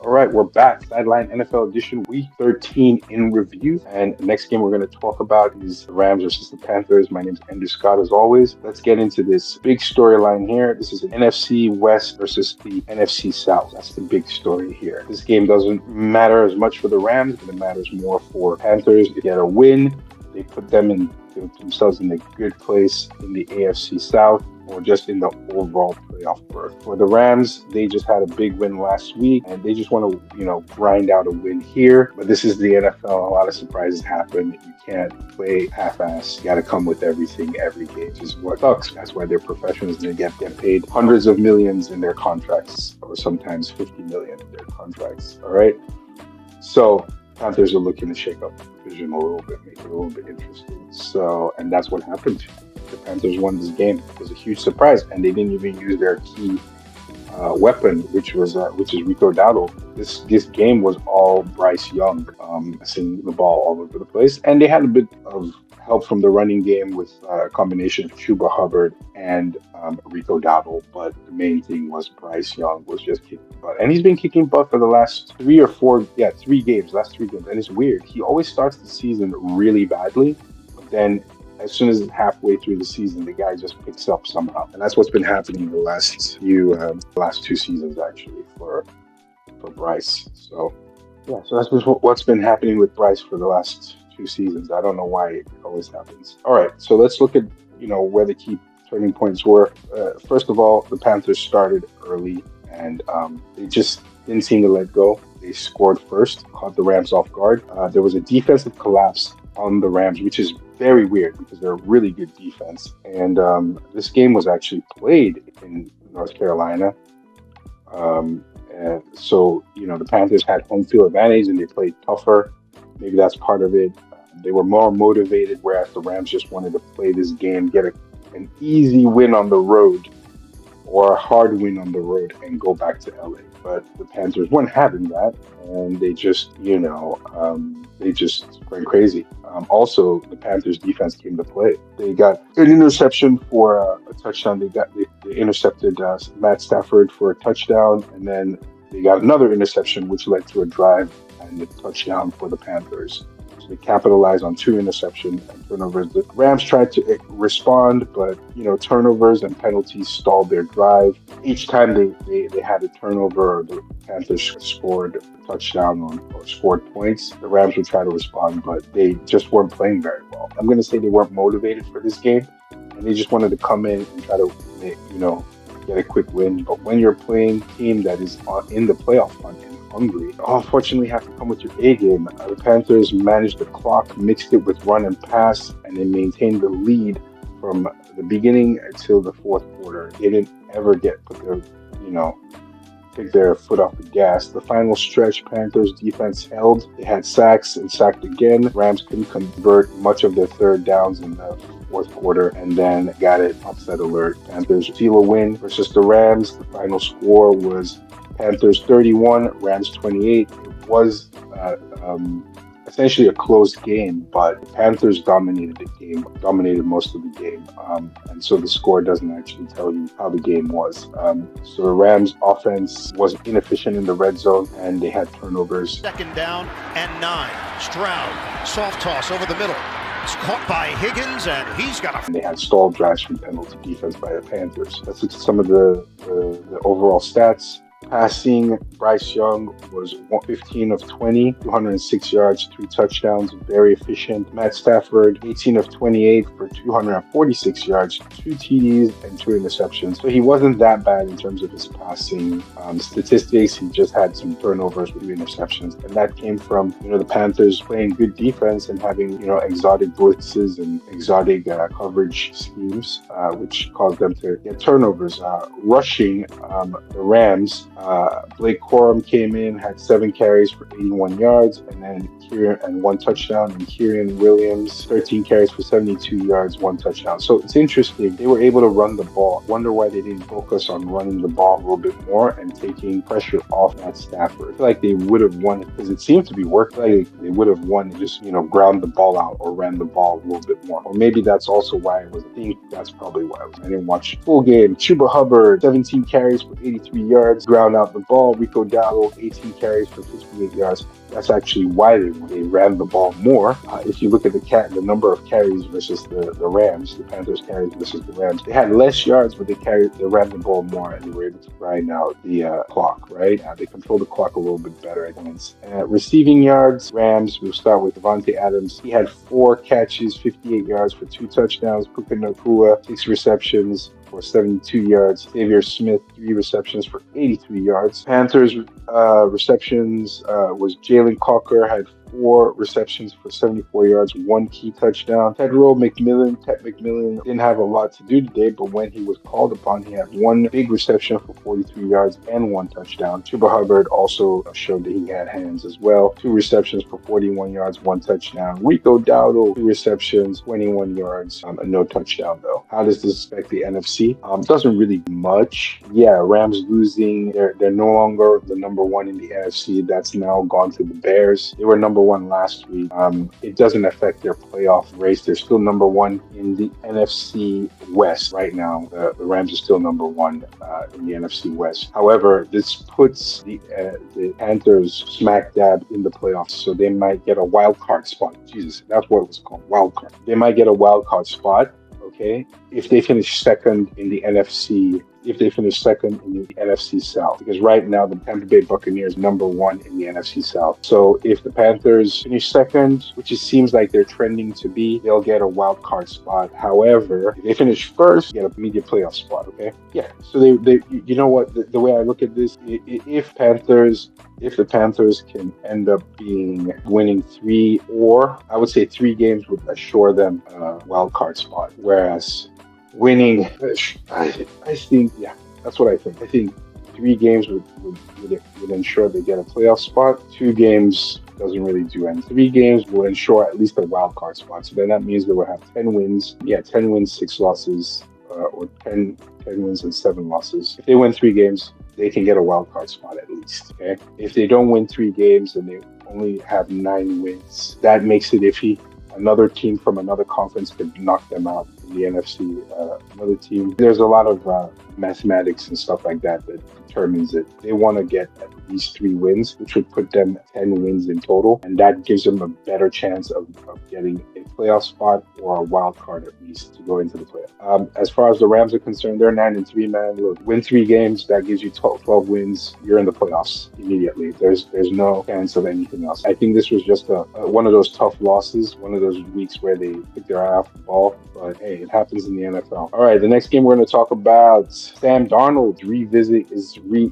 All right, we're back. Sideline NFL Edition, Week 13 in review. And the next game we're going to talk about is the Rams versus the Panthers. My name is Andrew Scott, as always. Let's get into this big storyline here. This is an NFC West versus the NFC South. That's the big story here. This game doesn't matter as much for the Rams, but it matters more for Panthers. If they get a win, they put themselves in a good place in the AFC South, or just in the overall playoff berth. For the Rams, they just had a big win last week, and they just want to, grind out a win here. But this is the NFL. A lot of surprises happen. You can't play half-ass. You got to come with everything every game. This is what sucks. That's why they're professionals. They get paid hundreds of millions in their contracts, or sometimes 50 million in their contracts. All right. So Panthers are looking to shake up the division a little bit, make it a little bit interesting. So, and that's what happened. The Panthers won this game. It was a huge surprise, and they didn't even use their key weapon, which is Rico Dowdle. This game was all Bryce Young, passing the ball all over the place, and they had a bit of help from the running game with a combination of Chuba Hubbard and Rico Dowdle. But the main thing was Bryce Young was just kicking butt, and he's been kicking butt for the last 3 games. And it's weird. He always starts the season really badly, but then as soon as it's halfway through the season, the guy just picks up somehow. And that's what's been happening the last 2 seasons, actually, for Bryce. So, yeah, so that's what's been happening with Bryce for the last 2 seasons. I don't know why it always happens. All right, so let's look at, where the key turning points were. First of all, the Panthers started early, and they just didn't seem to let go. They scored first, caught the Rams off guard. There was a defensive collapse on the Rams, which is very weird because they're a really good defense. And this game was actually played in North Carolina. So, the Panthers had home field advantage and they played tougher. Maybe that's part of it. They were more motivated, whereas the Rams just wanted to play this game, get an easy win on the road or a hard win on the road and go back to LA. But the Panthers weren't having that, and they just went crazy. Also, the Panthers defense came to play. They got an interception for a touchdown. They intercepted Matt Stafford for a touchdown, and then they got another interception, which led to a drive and a touchdown for the Panthers. So they capitalized on two interceptions and turnovers. The Rams tried to respond, but turnovers and penalties stalled their drive. Each time they had a turnover, or the Panthers scored a touchdown or scored points, the Rams would try to respond, but they just weren't playing very well. I'm going to say they weren't motivated for this game, and they just wanted to come in and try to get a quick win. But when you're playing a team that is in the playoff hunt and hungry, unfortunately, you have to come with your A game. The Panthers managed the clock, mixed it with run and pass, and they maintained the lead from the beginning until the fourth quarter. They didn't ever take their foot off the gas. The final stretch, Panthers defense held. They had sacks and sacked again. Rams couldn't convert much of their third downs in the fourth quarter, and then got it upset alert. Panthers steal a win versus the Rams. The final score was Panthers 31, Rams 28. It was essentially a close game, but the Panthers dominated most of the game. And so the score doesn't actually tell you how the game was. So the Rams offense was inefficient in the red zone, and they had turnovers. 2nd down and 9. Stroud, soft toss over the middle. It's caught by Higgins, and he's got a... And they had stalled drives from penalty defense by the Panthers. Let's look at some of the overall stats. Passing, Bryce Young was 15 of 20, 206 yards, 3 touchdowns, very efficient. Matt Stafford, 18 of 28 for 246 yards, 2 TDs, and 2 interceptions. So he wasn't that bad in terms of his passing statistics. He just had some turnovers with 2 interceptions. And that came from, the Panthers playing good defense and having, exotic blitzes and exotic coverage schemes, which caused them to get turnovers. Rushing, the Rams, Blake Corum came in, had 7 carries for 81 yards, and 1 touchdown. And Kieran Williams, 13 carries for 72 yards, 1 touchdown. So it's interesting. They were able to run the ball. Wonder why they didn't focus on running the ball a little bit more and taking pressure off Matt Stafford. I feel like they would have won because it seemed to be working. Like they would have won and just, ground the ball out or ran the ball a little bit more. Or maybe that's also why it was. I think that's probably why I didn't watch full game. Chuba Hubbard, 17 carries for 83 yards, ground out the ball. Rico Dowdle, 18 carries for 58 yards. That's actually why they ran the ball more. If you look at the number of carries versus the Rams, the Panthers carries versus the Rams, they had less yards, but they ran the ball more, and they were able to grind out the clock, right? They controlled the clock a little bit better at points. Receiving yards, Rams, we'll start with Devontae Adams. He had 4 catches, 58 yards for 2 touchdowns. Puka Nacua, 6 receptions for 72 yards. Xavier Smith, 3 receptions for 83 yards. Panthers receptions was Jalen Cocker, had 4 receptions for 74 yards, 1 key touchdown. Ted McMillan didn't have a lot to do today, but when he was called upon, he had 1 big reception for 43 yards and 1 touchdown. Chuba Hubbard also showed that he had hands as well. 2 receptions for 41 yards, 1 touchdown. Rico Dowdle, 2 receptions, 21 yards, and no touchdown though. How does this affect the NFC? Doesn't really much. Yeah, Rams losing. They're no longer the number 1 in the NFC. That's now gone to the Bears. They were number 1 last week. It doesn't affect their playoff race. They're still number 1 in the NFC West right now. The Rams are still number 1 in the NFC West. However, this puts the Panthers smack dab in the playoffs, so they might get a wild card spot. Jesus, that's what it was called, wild card. They might get a wild card spot. Okay, if they finish second in the NFC South, because right now the Tampa Bay Buccaneers number 1 in the NFC South. So if the Panthers finish second, which it seems like they're trending to be, they'll get a wild card spot. However, if they finish first, get a immediate playoff spot. Okay, yeah. So they you know what? The way I look at this, if the Panthers can end up winning 3, or I would say 3 games would assure them a wild card spot. Whereas winning, I think, yeah, that's what I think. I think 3 games would ensure they get a playoff spot. 2 games doesn't really do anything. 3 games will ensure at least a wild card spot. So then that means they will have 10 wins. Yeah, 10 wins, 6 losses, or 10 wins and 7 losses. If they win 3 games, they can get a wild card spot at least. Okay. If they don't win 3 games and they only have 9 wins, that makes it iffy. Another team from another conference could knock them out in the NFC. Another team. There's a lot of mathematics and stuff like that that determines it. They want to get at least 3 wins, which would put them 10 wins in total, and that gives them a better chance of getting a playoff spot or a wild card at least to go into the playoff. As far as the Rams are concerned, they're 9-3, man. Look, win 3 games, that gives you 12 wins. You're in the playoffs immediately. There's no chance of anything else. I think this was just one of those tough losses, one of those weeks where they took their eye off the ball. But hey, it happens in the NFL. All right, the next game we're going to talk about, Sam Darnold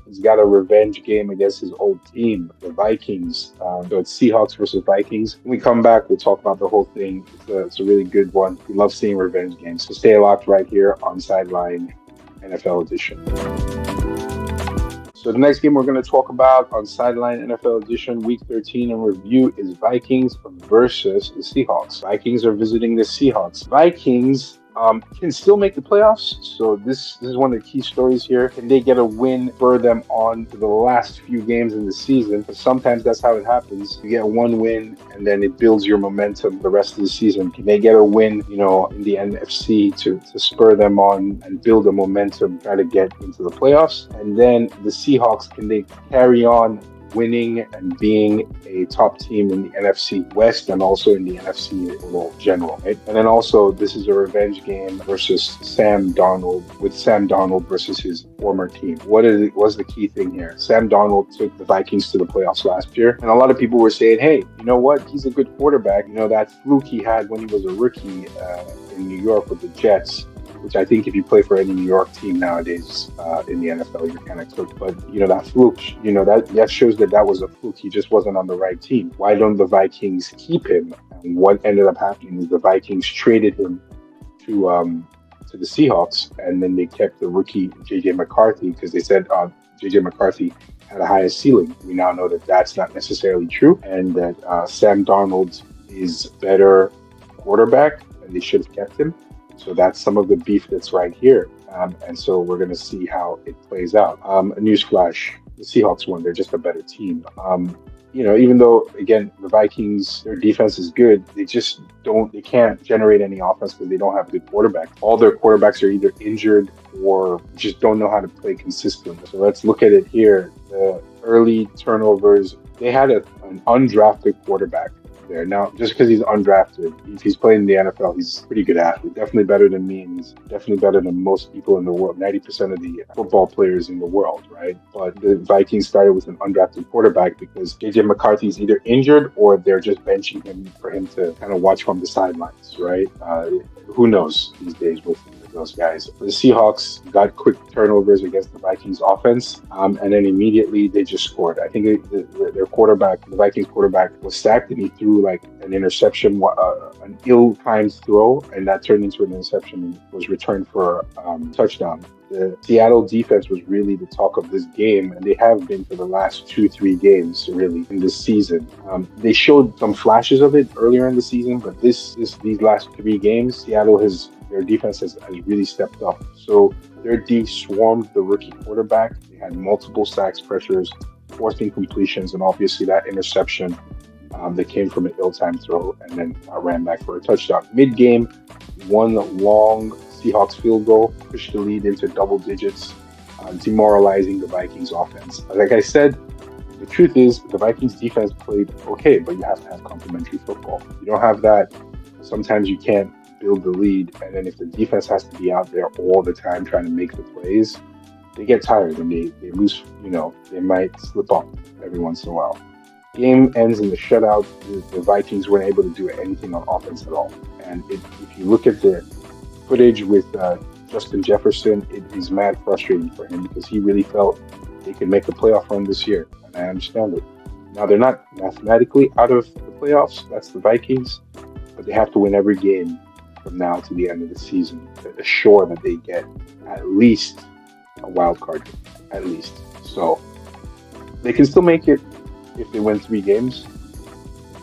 he's got a revenge game against his old team, the Vikings. So it's Seahawks versus Vikings. When we come back, we'll talk about the whole thing. It's a really good one. We love seeing revenge games. So stay locked right here on Sideline NFL Edition. So the next game we're going to talk about on Sideline NFL Edition, Week 13 in review, is Vikings versus the Seahawks. Vikings are visiting the Seahawks. Vikings can still make the playoffs. So this is one of the key stories here. Can they get a win, spur them on to the last few games in the season? Because sometimes that's how it happens. You get one win and then it builds your momentum the rest of the season. Can they get a win, in the NFC to spur them on and build a momentum, try to get into the playoffs? And then the Seahawks, can they carry on winning and being a top team in the NFC West and also in the NFC general, right? And then also, this is a revenge game versus Sam Darnold, with Sam Darnold versus his former team. What's the key thing here? Sam Darnold took the Vikings to the playoffs last year, and a lot of people were saying, hey, you know what? He's a good quarterback. That fluke he had when he was a rookie in New York with the Jets, which I think if you play for any New York team nowadays in the NFL, you're kind of cooked. But, that fluke, that shows that was a fluke. He just wasn't on the right team. Why don't the Vikings keep him? And what ended up happening is the Vikings traded him to the Seahawks, and then they kept the rookie J.J. McCarthy because they said J.J. McCarthy had a higher ceiling. We now know that that's not necessarily true, and that Sam Darnold is better quarterback, and they should have kept him. So that's some of the beef that's right here. And so we're going to see how it plays out. A newsflash, the Seahawks won. They're just a better team. Even though, again, the Vikings, their defense is good, they can't generate any offense because they don't have good quarterbacks. All their quarterbacks are either injured or just don't know how to play consistently. So let's look at it here. The early turnovers, they had an undrafted quarterback there. Now, just because he's undrafted, if he's playing in the NFL, he's a pretty good athlete. Definitely better than me, and he's definitely better than most people in the world, 90% of the football players in the world, right? But the Vikings started with an undrafted quarterback because J.J. McCarthy is either injured or they're just benching him for him to kind of watch from the sidelines, right? Who knows these days with those guys. The Seahawks got quick turnovers against the Vikings offense, and then immediately they just scored. I think their quarterback, the Vikings quarterback, was sacked and he threw like an interception, an ill-timed throw, and that turned into an interception and was returned for a touchdown. The Seattle defense was really the talk of this game, and they have been for the last 2-3 games, really, in this season. They showed some flashes of it earlier in the season, but these last 3 games, their defense has really stepped up. So their D swarmed the rookie quarterback. They had multiple sacks, pressures, forcing completions, and obviously that interception that came from an ill-timed throw and then ran back for a touchdown. Mid-game, one long Seahawks field goal pushed the lead into double digits, demoralizing the Vikings offense. Like I said, the truth is the Vikings defense played okay, but you have to have complementary football. If you don't have that, sometimes you can't build the lead, and then if the defense has to be out there all the time trying to make the plays, they get tired and they lose, they might slip up every once in a while. Game ends in the shutout. The Vikings weren't able to do anything on offense at all. And if you look at the footage with Justin Jefferson, it is mad frustrating for him because he really felt they could make a playoff run this year, and I understand it. Now, they're not mathematically out of the playoffs. That's the Vikings, but they have to win every game from now to the end of the season to assure that they get at least a wild card game, at least. So they can still make it if they win 3 games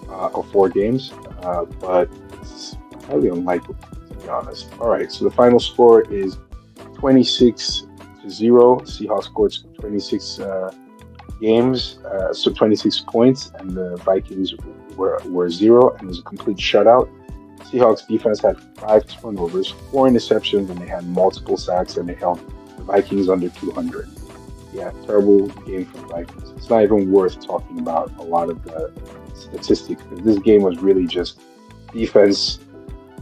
or 4 games, but it's highly unlikely, to be honest. All right, so the final score is 26-0. Seahawks scored 26 games, so 26 points, and the Vikings were 0, and it was a complete shutout. Seahawks defense had 5 turnovers, 4 interceptions, and they had multiple sacks, and they held the Vikings under 200. Yeah, terrible game for the Vikings. It's not even worth talking about a lot of the statistics because this game was really just defense,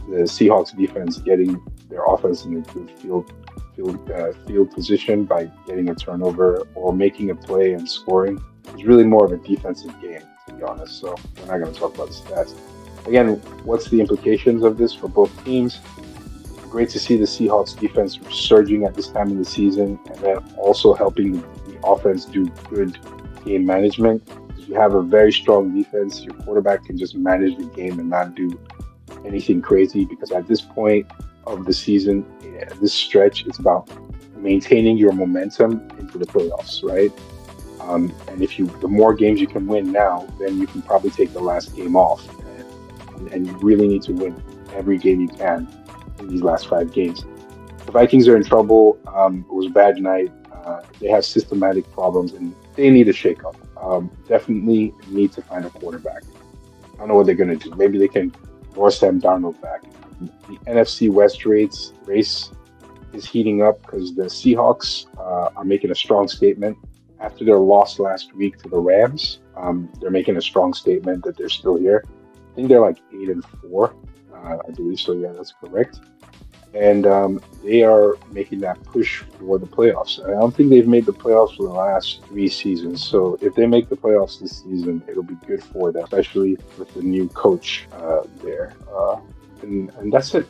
the Seahawks defense getting their offense in a good field position by getting a turnover or making a play and scoring. It's really more of a defensive game, to be honest. So we're not going to talk about the stats. Again, what's the implications of this for both teams? Great to see the Seahawks defense surging at this time of the season and then also helping the offense do good game management. If you have a very strong defense, your quarterback can just manage the game and not do anything crazy because at this point of the season, this stretch, it's about maintaining your momentum into the playoffs, right? And the more games you can win now, then you can probably take the last game off. And you really need to win every game you can in these last 5 games. The Vikings are in trouble. It was a bad night. They have systematic problems and they need a shakeup. Definitely need to find a quarterback. I don't know what they're going to do. Maybe they can force Sam Darnold back. The NFC West race is heating up because the Seahawks are making a strong statement. After their loss last week to the Rams, they're making a strong statement that they're still here. I think they're like 8-4, I believe so. Yeah, that's correct. And they are making that push for the playoffs. I don't think they've made the playoffs for the last 3 seasons. So if they make the playoffs this season, it'll be good for them, especially with the new coach there. And that's it.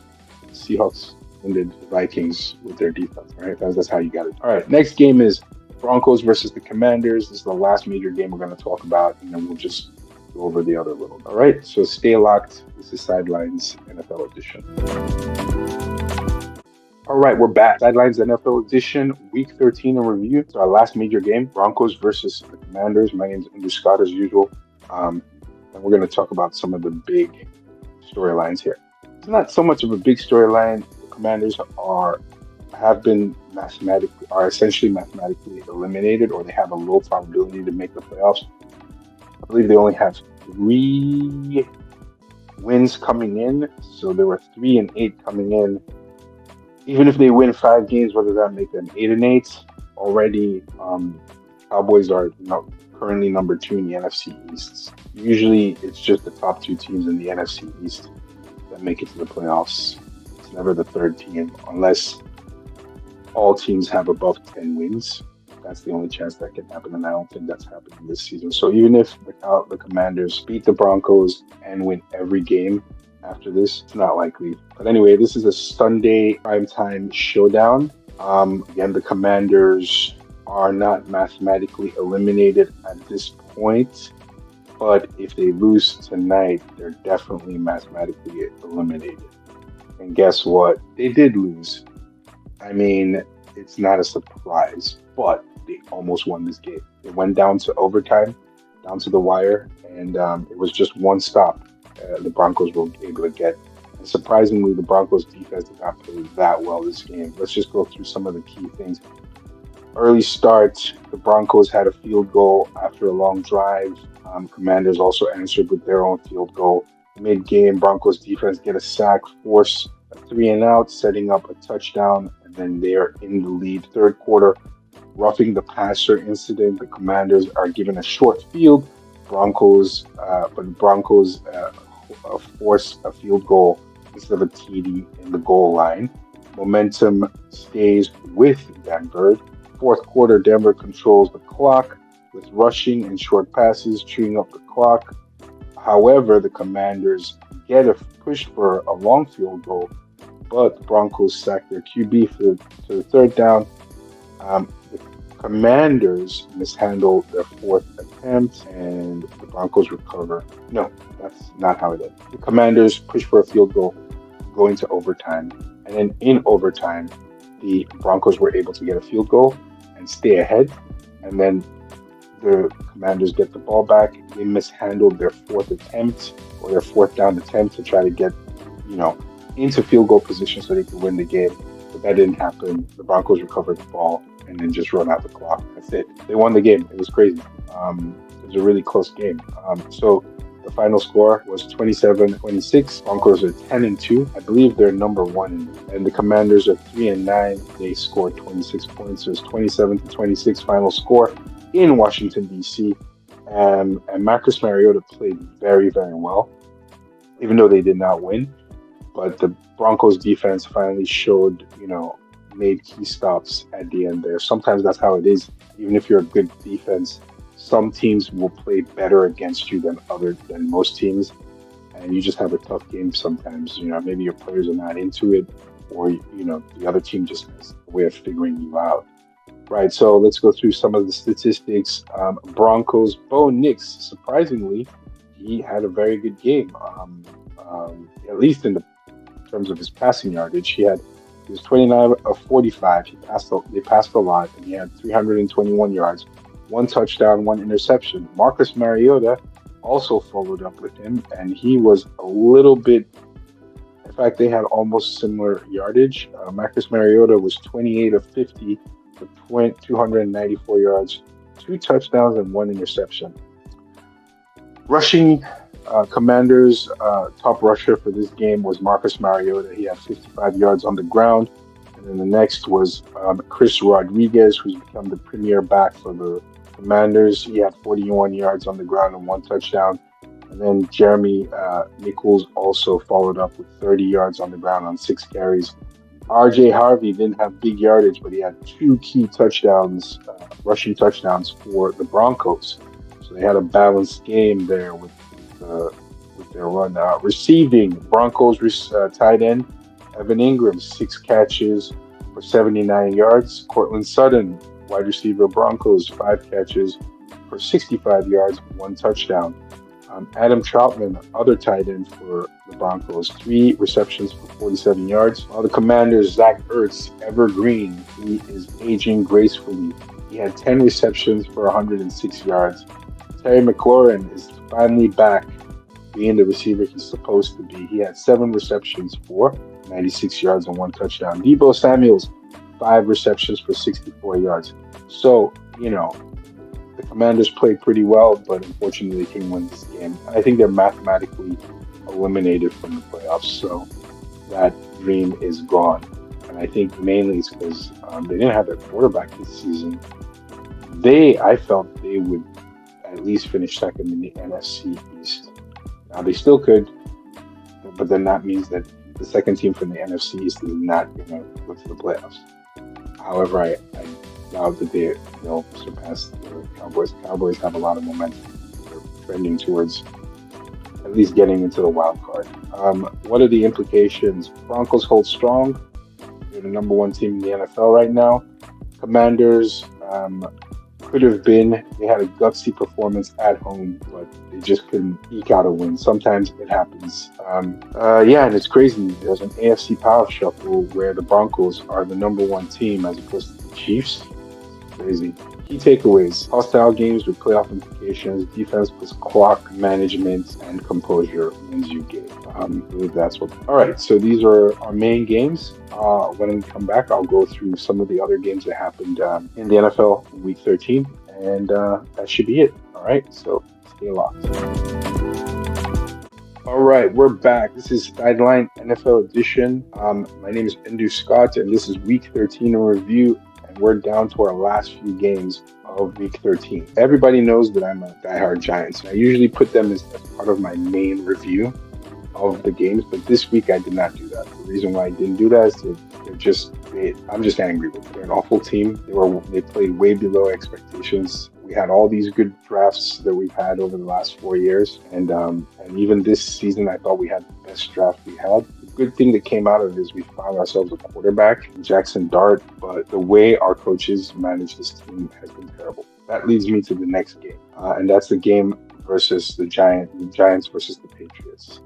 Seahawks ended the Vikings with their defense, right? That's how you got it. All right, next game is Broncos versus the Commanders. This is the last major game we're going to talk about, and then we'll just go over the other little. All right, so stay locked. This is Sidelines NFL Edition. All right, we're back. Sidelines NFL Edition, Week 13 in review. It's our last major game, Broncos versus the Commanders. My name is enthusiast as usual, and we're going to talk about some of the big storylines here. It's not so much of a big storyline. The Commanders are essentially mathematically eliminated, or they have a low probability to make the playoffs. I believe they only have 3 wins coming in, so there were 3-8 coming in. Even if they win 5 games, what does that make them? 8-8 already. Cowboys are currently number 2 in the NFC East. Usually, it's just the top 2 teams in the NFC East that make it to the playoffs. It's never the third team, unless all teams have above 10 wins. That's the only chance that can happen, and I don't think that's happening this season. So even if the Commanders beat the Broncos and win every game after this, it's not likely. But anyway, this is a Sunday primetime showdown. Again, the Commanders are not mathematically eliminated at this point, but if they lose tonight, they're definitely mathematically eliminated. And guess what? They did lose. I mean, it's not a surprise, but they almost won this game. It went down to overtime, down to the wire, and it was just one stop the Broncos were able to get. And surprisingly, the Broncos defense did not play that well this game. Let's just go through some of the key things. Early start, the Broncos had a field goal after a long drive. Commanders also answered with their own field goal. Mid-game, Broncos defense get a sack, force a 3-and-out, setting up a touchdown, and then they are in the lead. Third quarter, roughing the passer incident. The Commanders are given a short field. Broncos force a field goal instead of a TD in the goal line. Momentum stays with Denver. Fourth quarter, Denver controls the clock with rushing and short passes, chewing up the clock. However, the Commanders get a push for a long field goal, but the Broncos sack their QB to the third down. The Commanders mishandle their fourth attempt, and the Broncos recover. No, that's not how it is. The Commanders push for a field goal, going to overtime, and then in overtime, the Broncos were able to get a field goal and stay ahead. and then the Commanders get the ball back. They mishandled their fourth attempt or their fourth down attempt to try to get, you know, into field goal position so they could win the game. But that didn't happen. The Broncos recovered the ball and then just run out the clock. That's it. They won the game. It was crazy. It was a really close game. So the final score was 27-26. Broncos are 10-2. I believe they're number one, and the Commanders are 3-9. They scored 26 points. So it's 27-26 final score in Washington, D.C. And Marcus Mariota played very, very well, even though they did not win. But the Broncos defense finally showed, made key stops at the end there. Sometimes that's how it is. Even if you're a good defense, some teams will play better against you than most teams. And you just have a tough game sometimes. Maybe your players are not into it, or, the other team just has a way of figuring you out. Right, so let's go through some of the statistics. Broncos, Bo Nix, surprisingly, he had a very good game. At least in terms of his passing yardage, he was 29 of 45. They passed a lot, and he had 321 yards, 1 touchdown, 1 interception. Marcus Mariota also followed up with him, and he was a little bit. In fact, they had almost similar yardage. Marcus Mariota was 28 of 50 for 294 yards, 2 touchdowns, and 1 interception. Rushing, Commanders' top rusher for this game was Marcus Mariota. He had 55 yards on the ground. And then the next was Chris Rodriguez, who's become the premier back for the Commanders. He had 41 yards on the ground and 1 touchdown. And then Jeremy Nichols also followed up with 30 yards on the ground on 6 carries. R.J. Harvey didn't have big yardage, but he had 2 key touchdowns, rushing touchdowns for the Broncos. So they had a balanced game there with their run. Receiving, Broncos tight end Evan Ingram, 6 catches for 79 yards. Cortland Sutton, wide receiver Broncos, 5 catches for 65 yards, 1 touchdown. Adam Troutman, other tight end for the Broncos, 3 receptions for 47 yards. While the Commanders, Zach Ertz, evergreen, he is aging gracefully. He had 10 receptions for 106 yards. Terry McLaurin is finally back being the receiver he's supposed to be. He had 7 receptions for 96 yards and 1 touchdown. Deebo Samuels, 5 receptions for 64 yards. So, the Commanders played pretty well, but unfortunately they couldn't win this game. I think they're mathematically eliminated from the playoffs, so that dream is gone. And I think mainly it's because they didn't have their quarterback this season. I felt they would at least finish second in the NFC East. Now they still could, but then that means that the second team from the NFC East is not going to go to the playoffs. However, I doubt that they'll surpass the Cowboys. Cowboys have a lot of momentum. They're trending towards at least getting into the wild card. What are the implications? Broncos hold strong. They're the number 1 team in the NFL right now. Commanders could have been. They had a gutsy performance at home, but they just couldn't eke out a win. Sometimes it happens. And it's crazy. There's an AFC power shuffle where the Broncos are the number 1 team as opposed to the Chiefs. Crazy. Key takeaways: hostile games with playoff implications, defense plus clock management, and composure wins you game. I believe that's what. All right, so these are our main games. When we come back, I'll go through some of the other games that happened in the NFL in Week 13, and that should be it. All right, so stay locked. All right, we're back. This is Sideline NFL Edition. My name is enthusiast Scott, and this is Week 13 in review. We're down to our last few games of Week 13. Everybody knows that I'm a diehard Giants, and I usually put them as part of my main review of the games, but this week I did not do that. The reason why I didn't do that is I'm just angry with them. They're an awful team. They played way below expectations. We had all these good drafts that we've had over the last 4 years, and even this season I thought we had the best draft we had. Good thing that came out of it is we found ourselves a quarterback, Jackson Dart, but the way our coaches manage this team has been terrible. That leads me to the next game, and that's the game versus the Giants versus the Patriots.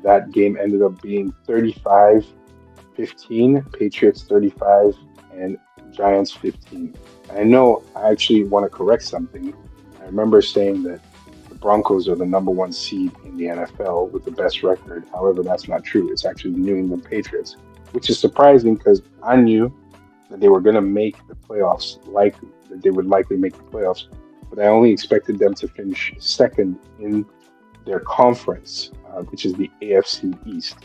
That game ended up being 35-15, Patriots 35, and Giants 15. I know I actually want to correct something. I remember saying that the Broncos are the number one seed in the NFL with the best record. However, that's not true. It's actually the New England Patriots, which is surprising because I knew that they were going to make the playoffs, like that they would likely make the playoffs, but I only expected them to finish second in their conference, which is the AFC East.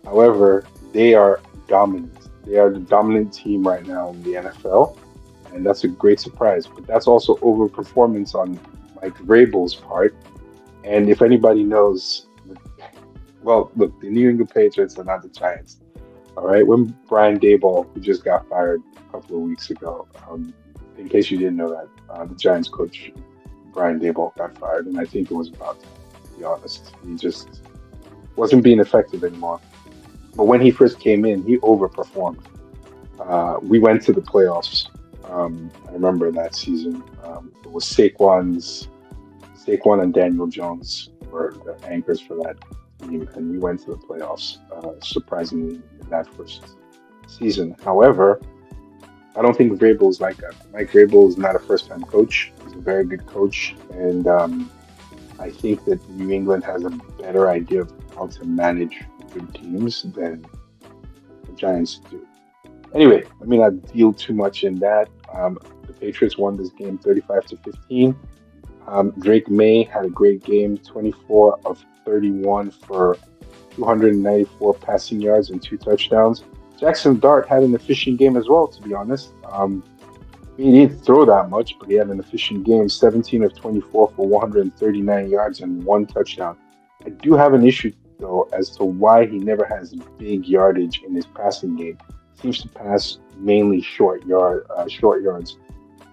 However, they are dominant. They are the dominant team right now in the NFL, and that's a great surprise. But that's also overperformance on Mike Vrabel's part. And if anybody knows, well, look, the New England Patriots are not the Giants. All right, when Brian Daboll, who just got fired a couple of weeks ago, in case you didn't know that, the Giants coach Brian Daboll got fired, and I think it was about time, to be honest. He just wasn't being effective anymore. But when he first came in, he overperformed. We went to the playoffs. I remember that season. It was Saquon and Daniel Jones were the anchors for that team, and we went to the playoffs, surprisingly, in that first season. However, I don't think Vrabel is like that. Mike Vrabel is not a first-time coach. He's a very good coach, and I think that New England has a better idea of how to manage good teams than the Giants do. Anyway, let me not deal too much in that. The Patriots won this game 35-15. Drake May had a great game, 24 of 31 for 294 passing yards and 2 touchdowns. Jackson Dart had an efficient game as well, to be honest. He didn't throw that much, but he had an efficient game, 17 of 24 for 139 yards and 1 touchdown. I do have an issue, though, as to why he never has big yardage in his passing game. Seems to pass mainly short yards.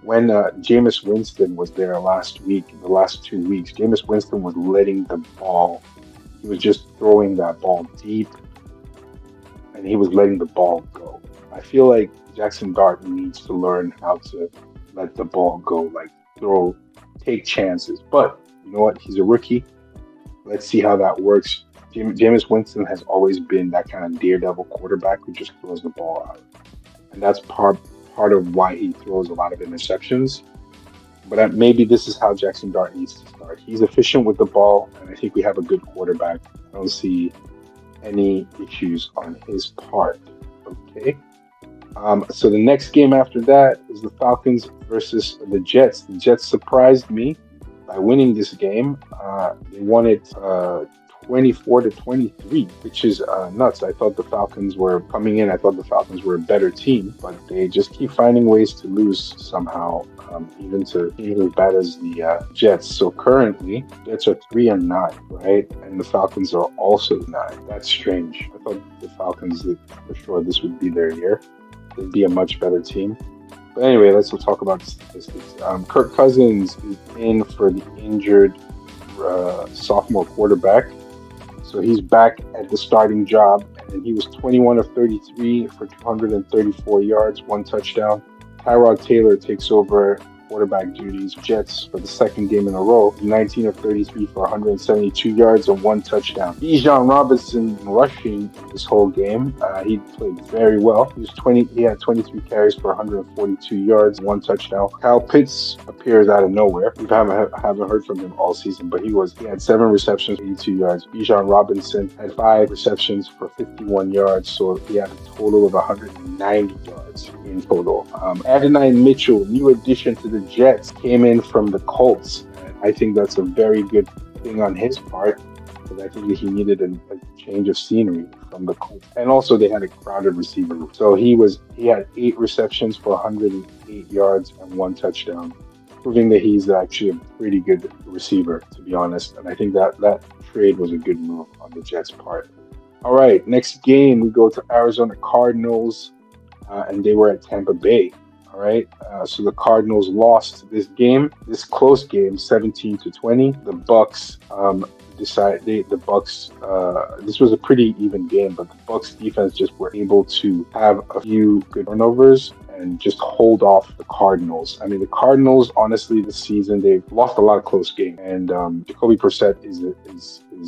When Jameis Winston was there last week, in the last 2 weeks, Jameis Winston was letting the ball. He was just throwing that ball deep, and he was letting the ball go. I feel like Jackson Dart needs to learn how to let the ball go, like take chances. But you know what? He's a rookie. Let's see how that works. Jameis Winston has always been that kind of daredevil quarterback who just throws the ball out, and that's part of why he throws a lot of interceptions. But maybe this is how Jackson Dart needs to start. He's efficient with the ball, and I think we have a good quarterback. I don't see any issues on his part. Okay. So the next game after that is the Falcons versus the Jets. The Jets surprised me by winning this game. They won it 24-23, which is nuts. I thought the Falcons were coming in. I thought the Falcons were a better team, but they just keep finding ways to lose somehow, even as bad as the Jets. So currently, Jets are 3-9, right? And the Falcons are also 9. That's strange. I thought the Falcons, for sure, this would be their year. They'd be a much better team. But anyway, let's talk about the statistics. Kirk Cousins is in for the injured sophomore quarterback. So he's back at the starting job, and he was 21 of 33 for 234 yards, 1 touchdown. Tyrod Taylor takes over quarterback duties. Jets for the second game in a row, 19 of 33 for 172 yards and 1 touchdown. Bijan Robinson rushing this whole game. He played very well. He had 23 carries for 142 yards, 1 touchdown. Kyle Pitts appears out of nowhere. We haven't heard from him all season, but he had 7 receptions, 82 yards. Bijan Robinson had 5 receptions for 51 yards, so he had a total of 190 yards in total. Adonai Mitchell, new addition to the Jets, came in from the Colts. And I think that's a very good thing on his part, because I think he needed a change of scenery from the Colts. And also they had a crowded receiver room. So he had 8 receptions for 108 yards and 1 touchdown, proving that he's actually a pretty good receiver, to be honest. And I think that trade was a good move on the Jets' part. All right, next game, we go to Arizona Cardinals, and they were at Tampa Bay. All right, so the Cardinals lost this close game, 17-20. The Bucks this was a pretty even game, but the Bucks defense just were able to have a few good turnovers and just hold off the Cardinals. I mean, the Cardinals, honestly, this season, they've lost a lot of close games. And Jacoby Brissett is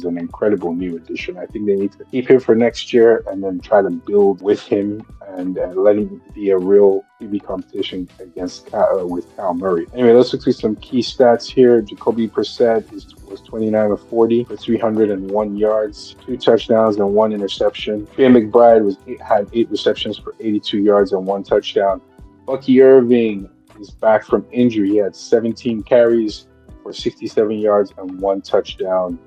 an incredible new addition. I think they need to keep him for next year and then try to build with him and let him be a real QB competition against with Kyle Murray. Anyway, let's look at some key stats here. Jacoby Brissett was 29 of 40 for 301 yards, 2 touchdowns and 1 interception. Trey McBride had 8 receptions for 82 yards and 1 touchdown. Bucky Irving is back from injury. He had 17 carries for 67 yards and 1 touchdown.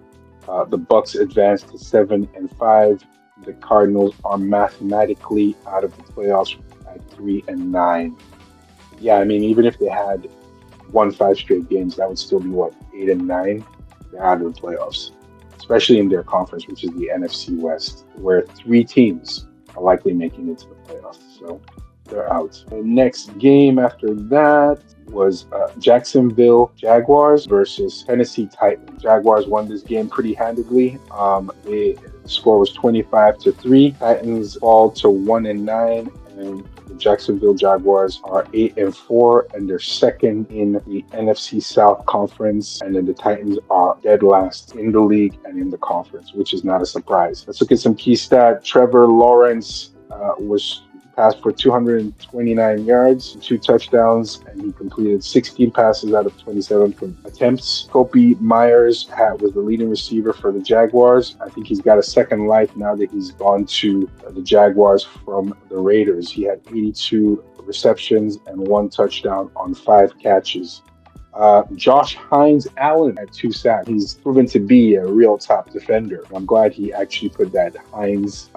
The Bucks advanced to 7-5. The Cardinals are mathematically out of the playoffs at 3-9. Yeah, I mean, even if they had won 5 straight games, that would still be what, 8-9? They're out of the playoffs, especially in their conference, which is the NFC West, where 3 teams are likely making it to the playoffs. So they're out. The next game after that was Jacksonville Jaguars versus Tennessee Titans. Jaguars won this game pretty handedly. The score was 25-3. Titans fall to 1-9, and the Jacksonville Jaguars are 8-4, and they're second in the NFC South Conference. And then the Titans are dead last in the league and in the conference, which is not a surprise. Let's look at some key stats. Trevor Lawrence was passed for 229 yards, 2 touchdowns, and he completed 16 passes out of 27 attempts. Kobe Myers was the leading receiver for the Jaguars. I think he's got a second life now that he's gone to the Jaguars from the Raiders. He had 82 receptions and 1 touchdown on 5 catches. Josh Hines-Allen had 2 sacks. He's proven to be a real top defender. I'm glad he actually put that Hines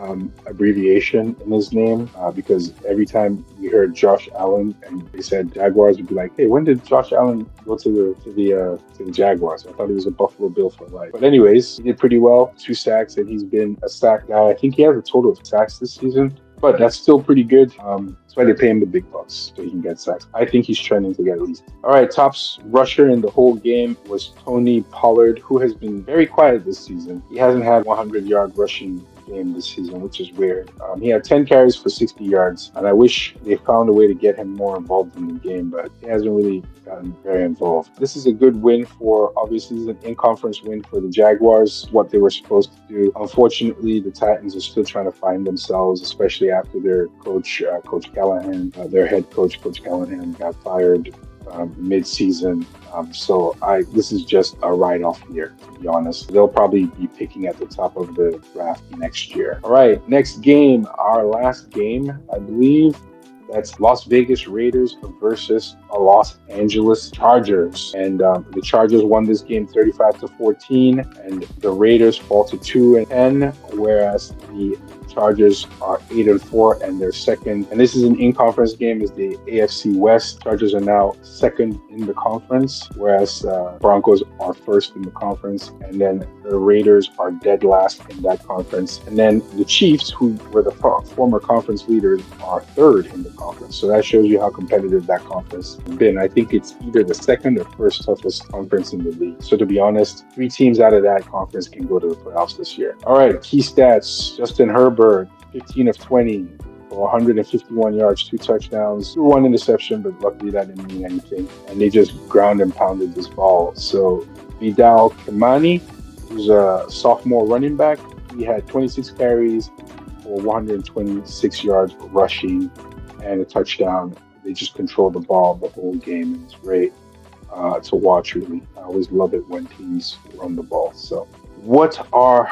abbreviation in his name because every time we heard Josh Allen and they said Jaguars, would be like, hey, when did Josh Allen go to the Jaguars? I thought he was a Buffalo Bill for life. But anyways, he did pretty well. 2 sacks, and he's been a sack guy. I think he has a total of sacks this season, but that's still pretty good. That's why they pay him the big bucks, so he can get sacks. I think he's trending to get at least. All right, top rusher in the whole game was Tony Pollard, who has been very quiet this season. He hasn't had 100-yard rushing game this season, which is weird. He had 10 carries for 60 yards, and I wish they found a way to get him more involved in the game, but he hasn't really gotten very involved. This is a good win obviously, this is an in-conference win for the Jaguars, what they were supposed to do. Unfortunately, the Titans are still trying to find themselves, especially after their coach, Coach Callahan, their head coach, Coach Callahan, got fired mid-season. So this is just a write-off year, to be honest. They'll probably be picking at the top of the draft next year. All right, next game, our last game, I believe. That's Las Vegas Raiders versus Los Angeles Chargers. And the Chargers won this game 35-14, and the Raiders fall to 2-10, whereas the Chargers are 8-4 and they're second. And this is an in-conference game. Is the AFC West. Chargers are now second in the conference, whereas Broncos are first in the conference. And then the Raiders are dead last in that conference. And then the Chiefs, who were the former conference leaders, are third in the conference. So that shows you how competitive that conference has been. I think it's either the second or first toughest conference in the league. So to be honest, 3 teams out of that conference can go to the playoffs this year. All right, key stats. Justin Herbert, 15 of 20 for 151 yards, 2 touchdowns, 1 interception, but luckily that didn't mean anything. And they just ground and pounded this ball. So Vidal Kimani, who's a sophomore running back, he had 26 carries for 126 yards rushing and a touchdown. They just controlled the ball the whole game. It's great to watch, really. I always love it when teams run the ball. So what are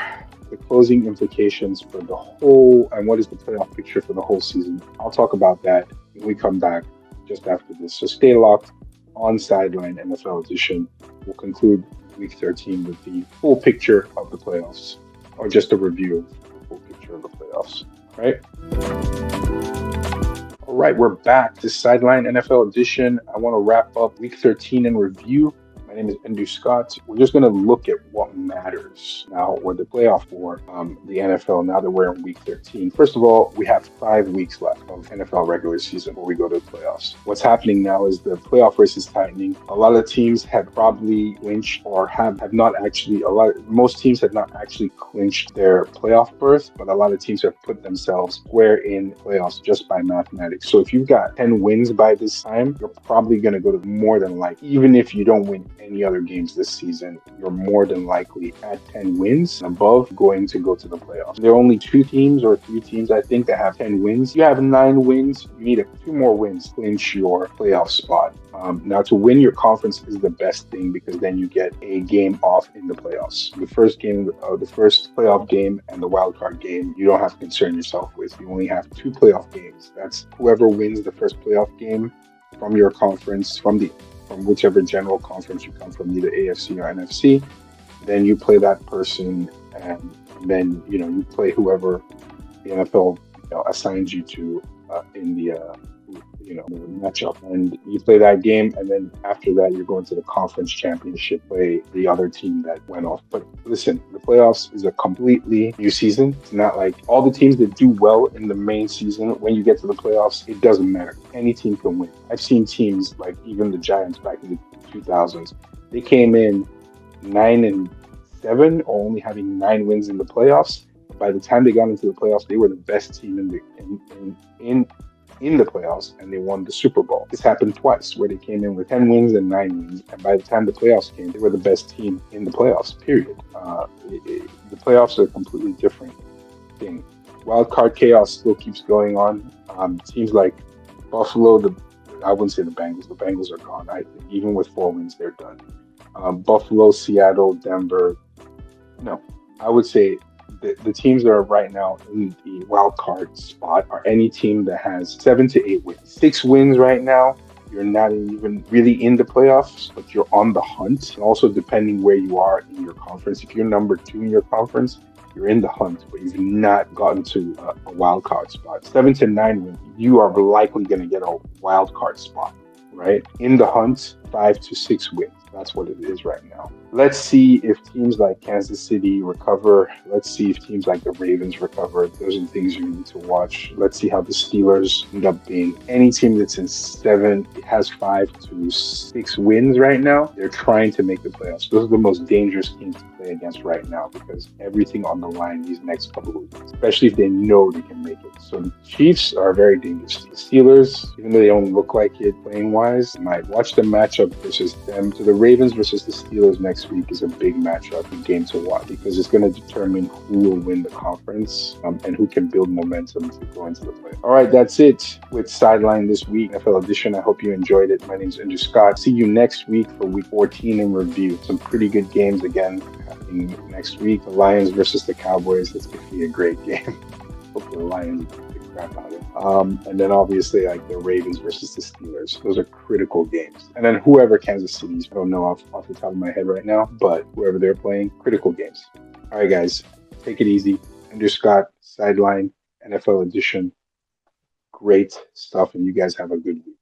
the closing implications for the whole, and what is the playoff picture for the whole season? I'll talk about that when we come back just after this. So stay locked on Sideline NFL Edition. We'll conclude Week 13 with the full picture of the playoffs, or just a review of the full picture of the playoffs. All right, we're back to Sideline NFL Edition. I want to wrap up Week 13 in review. My name is Andrew Scott. We're just going to look at what matters now, or the playoff for the NFL now that we're in Week 13. First of all, we have 5 weeks left of NFL regular season before we go to the playoffs. What's happening now is the playoff race is tightening. A lot of teams have probably clinched or have not actually, most teams have not actually clinched their playoff berth, but a lot of teams have put themselves square in playoffs just by mathematics. So if you've got 10 wins by this time, you're probably going to go to more than like, even if you don't win any other games this season, you're more than likely at 10 wins and above going to go to the playoffs. There are only two teams or three teams, I think, that have 10 wins. You have 9 wins, you need two more wins to clinch your playoff spot. Now, to win your conference is the best thing because then you get a game off in the playoffs. The first playoff game and the wild card game, you don't have to concern yourself with. You only have two playoff games. That's whoever wins the first playoff game from your conference, from whichever general conference you come from, either AFC or NFC. Then you play that person, and then you play whoever the NFL assigns you to in the matchup, and you play that game, and then after that you're going to the conference championship, play the other team that went off. But listen, the playoffs is a completely new season. It's not like all the teams that do well in the main season. When you get to the playoffs, it doesn't matter. Any team can win. I've seen teams like even the Giants back in the 2000s. They came in 9-7, or only having 9 wins in the playoffs. By the time they got into the playoffs, they were the best team in the playoffs, and they won the Super Bowl. This happened twice, where they came in with 10 wins and 9 wins, and by the time the playoffs came, they were the best team in the playoffs. Period. The playoffs are a completely different thing. Wild card chaos still keeps going on. Teams like Buffalo, I wouldn't say the Bengals. The Bengals are gone. Even with 4 wins, they're done. Buffalo, Seattle, Denver. No, I would say the teams that are right now in the wild card spot are any team that has 7 to 8 wins. 6 wins right now, you're not even really in the playoffs, but you're on the hunt. And also, depending where you are in your conference, if you're number 2 in your conference, you're in the hunt, but you've not gotten to a wild card spot. 7 to 9 wins, you are likely going to get a wild card spot, right? In the hunt, 5 to 6 wins. That's what it is right now. Let's see if teams like Kansas City recover. Let's see if teams like the Ravens recover. Those are the things you need to watch. Let's see how the Steelers end up being. Any team that's in 7, it has 5 to 6 wins right now. They're trying to make the playoffs. Those are the most dangerous teams to play against right now because everything on the line these next couple of weeks, especially if they know they can make it. So the Chiefs are very dangerous. The Steelers, even though they don't look like it playing wise, might watch the matchup versus them. So the Ravens versus the Steelers next week is a big matchup, a game to watch, because it's going to determine who will win the conference and who can build momentum to go into the play. All right, that's it with Sideline this week, NFL edition. I hope you enjoyed it. My name is Andrew Scott. See you next week for week 14 in review. Some pretty good games again happening next week. The Lions versus the Cowboys. It's going to be a great game. Hopefully the Lions beat the crap out of it. And then obviously like the Ravens versus the Steelers. Those are critical games. And then whoever Kansas City's, I don't know off the top of my head right now, but whoever they're playing, critical games. All right, guys, take it easy. Andrew Scott, Sideline, NFL edition. Great stuff, and you guys have a good week.